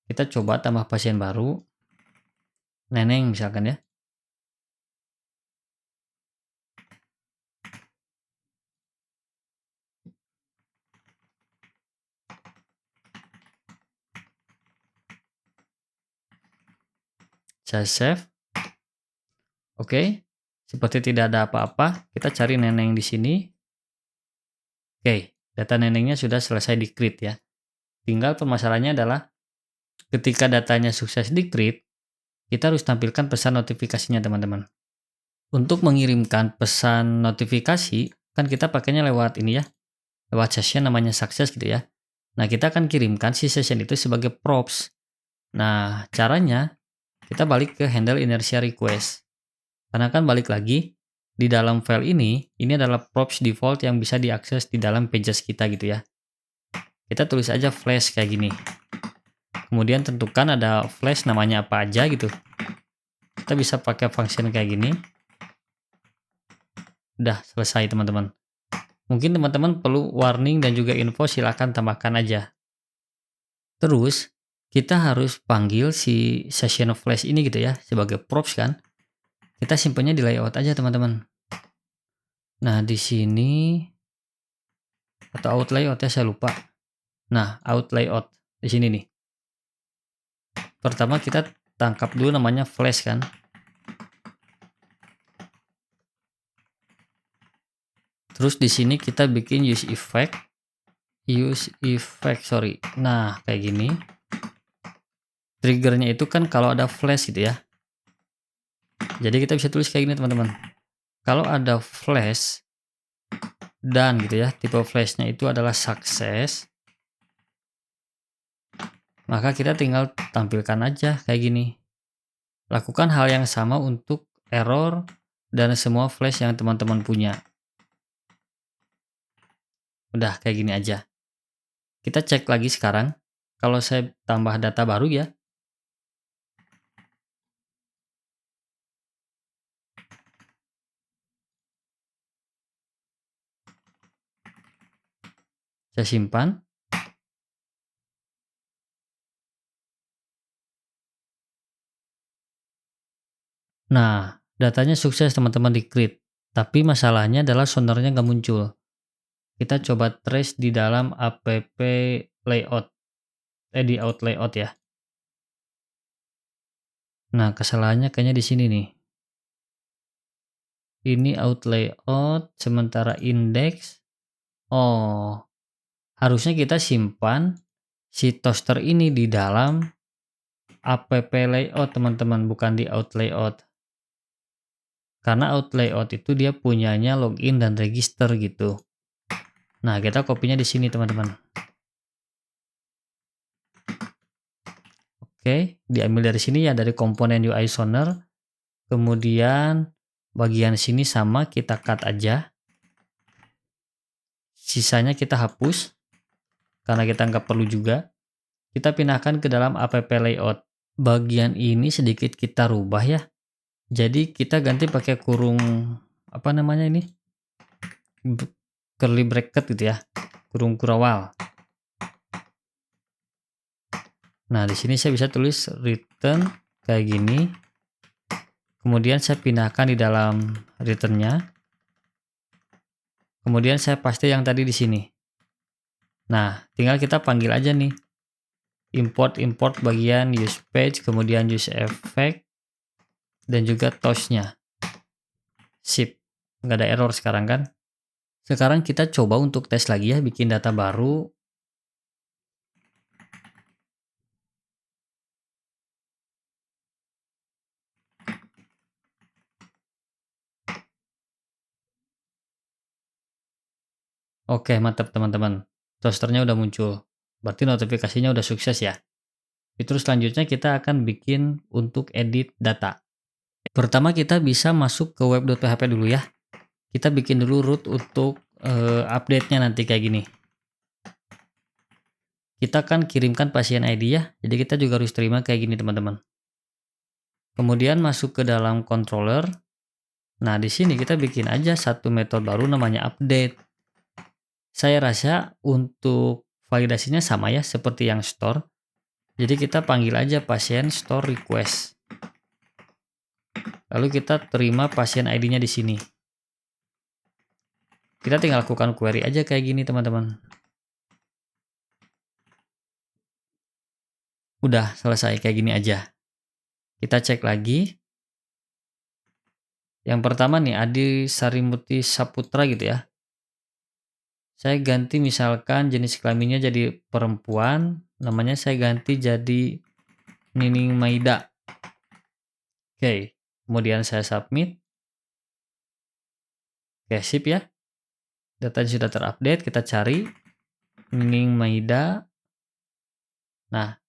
Kita coba tambah pasien baru, Neneng misalkan ya. Saya save. Oke. Seperti tidak ada apa-apa, kita cari Neneng di sini. Oke, data Nenengnya sudah selesai di-create ya. Tinggal permasalahannya adalah ketika datanya sukses di-create, kita harus tampilkan pesan notifikasinya teman-teman. Untuk mengirimkan pesan notifikasi, kan kita pakainya lewat ini ya, lewat session namanya sukses gitu ya. Nah, kita akan kirimkan si session itu sebagai props. Nah, caranya kita balik ke handle inertia request. Karena kan balik lagi, di dalam file ini adalah props default yang bisa diakses di dalam pages kita gitu ya. Kita tulis aja flash kayak gini. Kemudian tentukan ada flash namanya apa aja gitu. Kita bisa pakai function kayak gini. Udah selesai teman-teman. Mungkin teman-teman perlu warning dan juga info, silahkan tambahkan aja. Terus, kita harus panggil si session flash ini gitu ya, sebagai props kan. Kita simpannya di layout aja teman-teman. Nah, di sini atau out layout ya, saya lupa. Nah, out layout di sini nih. Pertama kita tangkap dulu namanya flash kan. Terus di sini kita bikin use effect, sorry. Nah, kayak gini. Triggernya itu kan kalau ada flash gitu ya. Jadi kita bisa tulis kayak gini teman-teman. Kalau ada flash dan gitu ya, tipe flashnya itu adalah sukses, maka kita tinggal tampilkan aja kayak gini. Lakukan hal yang sama untuk error dan semua flash yang teman-teman punya. Udah kayak gini aja. Kita cek lagi sekarang. Kalau saya tambah data baru ya. Saya simpan. Nah, datanya sukses teman-teman di create. Tapi masalahnya adalah sonornya nggak muncul. Kita coba trace di dalam app layout. Di out layout ya. Nah, kesalahannya kayaknya di sini nih. Ini out layout, sementara index. Oh, harusnya kita simpan si toaster ini di dalam app layout teman-teman, bukan di out layout. Karena out layout itu dia punyanya login dan register gitu. Nah, kita kopinya di sini teman-teman. Oke, diambil dari sini ya, dari komponen UI Sonar. Kemudian bagian sini sama kita cut aja. Sisanya kita hapus karena kita nggak perlu juga. Kita pindahkan ke dalam app layout. Bagian ini sedikit kita rubah ya. Jadi kita ganti pakai kurung apa namanya ini? Curly bracket gitu ya. Kurung kurawal. Nah, di sini saya bisa tulis return kayak gini. Kemudian saya pindahkan di dalam returnnya. Kemudian saya paste yang tadi di sini. Nah, tinggal kita panggil aja nih. Import bagian use page, kemudian use effect, dan juga toast-nya. Sip. Nggak ada error sekarang kan? Sekarang kita coba untuk tes lagi ya, bikin data baru. Oke, mantap teman-teman. Toasternya udah muncul. Berarti notifikasinya udah sukses ya. Fitur selanjutnya kita akan bikin untuk edit data. Pertama kita bisa masuk ke web.php dulu ya. Kita bikin dulu root untuk update-nya nanti kayak gini. Kita kan kirimkan pasien ID ya, jadi kita juga harus terima kayak gini teman-teman. Kemudian masuk ke dalam controller. Nah, di sini kita bikin aja satu metode baru namanya update. Saya rasa untuk validasinya sama ya seperti yang store. Jadi kita panggil aja pasien store request. Lalu kita terima pasien ID-nya di sini. Kita tinggal lakukan query aja kayak gini teman-teman. Udah selesai kayak gini aja. Kita cek lagi. Yang pertama nih Adi Sarimuti Saputra gitu ya. Saya ganti misalkan jenis kelaminnya jadi perempuan, namanya saya ganti jadi Nining Maida. Oke, kemudian saya submit. Oke, sip ya. Datanya sudah terupdate, kita cari Nining Maida. Nah,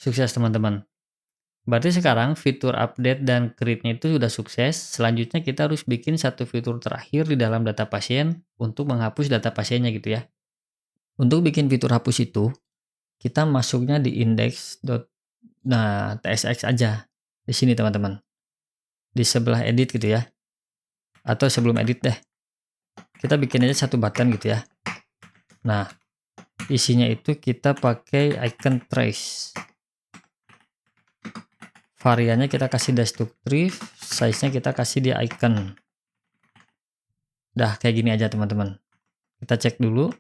sukses teman-teman. Berarti sekarang fitur update dan create-nya itu sudah sukses. Selanjutnya kita harus bikin satu fitur terakhir di dalam data pasien untuk menghapus data pasiennya gitu ya. Untuk bikin fitur hapus itu, kita masuknya di index.tsx aja. Di sini teman-teman. Di sebelah edit gitu ya. Atau sebelum edit deh. Kita bikin aja satu button gitu ya. Nah, isinya itu kita pakai icon trace. Variannya kita kasih destructive, size-nya kita kasih di icon. Dah kayak gini aja teman-teman. Kita cek dulu.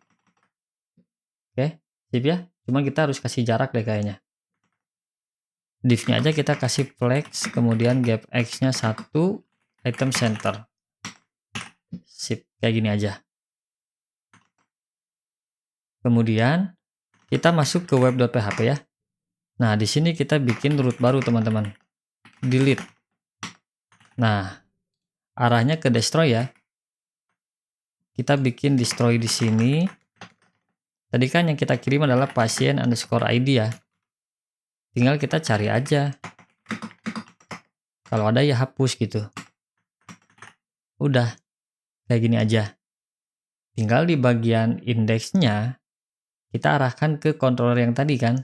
Oke, sip ya. Cuma kita harus kasih jarak deh kayaknya. Div-nya aja kita kasih flex, kemudian gap x-nya 1, item center. Sip, kayak gini aja. Kemudian kita masuk ke web.php ya. Nah, di sini kita bikin root baru teman-teman. Delete. Nah, arahnya ke destroy ya. Kita bikin destroy di sini. Tadi kan yang kita kirim adalah pasien underscore ID ya. Tinggal kita cari aja. Kalau ada ya hapus gitu. Udah, kayak gini aja. Tinggal di bagian indeksnya, kita arahkan ke controller yang tadi kan.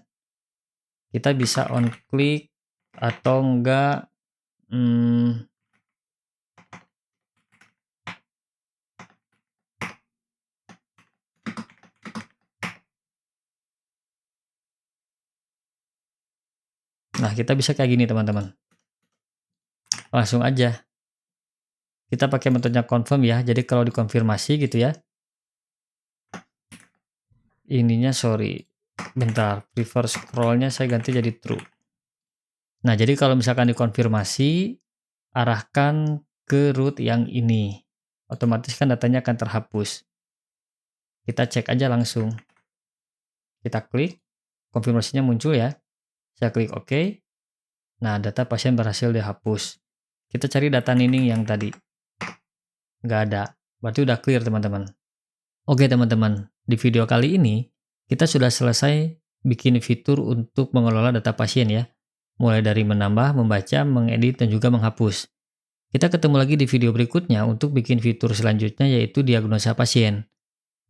Kita bisa on click atau enggak. Nah, kita bisa kayak gini teman-teman. Langsung aja. Kita pakai metodenya confirm ya. Jadi kalau dikonfirmasi gitu ya. Ininya sorry. Bentar, prefer scrollnya saya ganti jadi true. Nah, jadi kalau misalkan dikonfirmasi, arahkan ke root yang ini. Otomatis kan datanya akan terhapus. Kita cek aja langsung. Kita klik, konfirmasinya muncul ya. Saya klik OK. Nah, data pasien berhasil dihapus. Kita cari data Nining yang tadi. Nggak ada. Berarti udah clear teman-teman. Oke teman-teman, di video kali ini kita sudah selesai bikin fitur untuk mengelola data pasien ya. Mulai dari menambah, membaca, mengedit, dan juga menghapus. Kita ketemu lagi di video berikutnya untuk bikin fitur selanjutnya yaitu diagnosa pasien.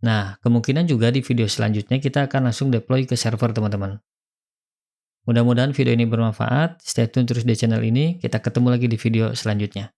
Nah, kemungkinan juga di video selanjutnya kita akan langsung deploy ke server teman-teman. Mudah-mudahan video ini bermanfaat. Stay tune terus di channel ini. Kita ketemu lagi di video selanjutnya.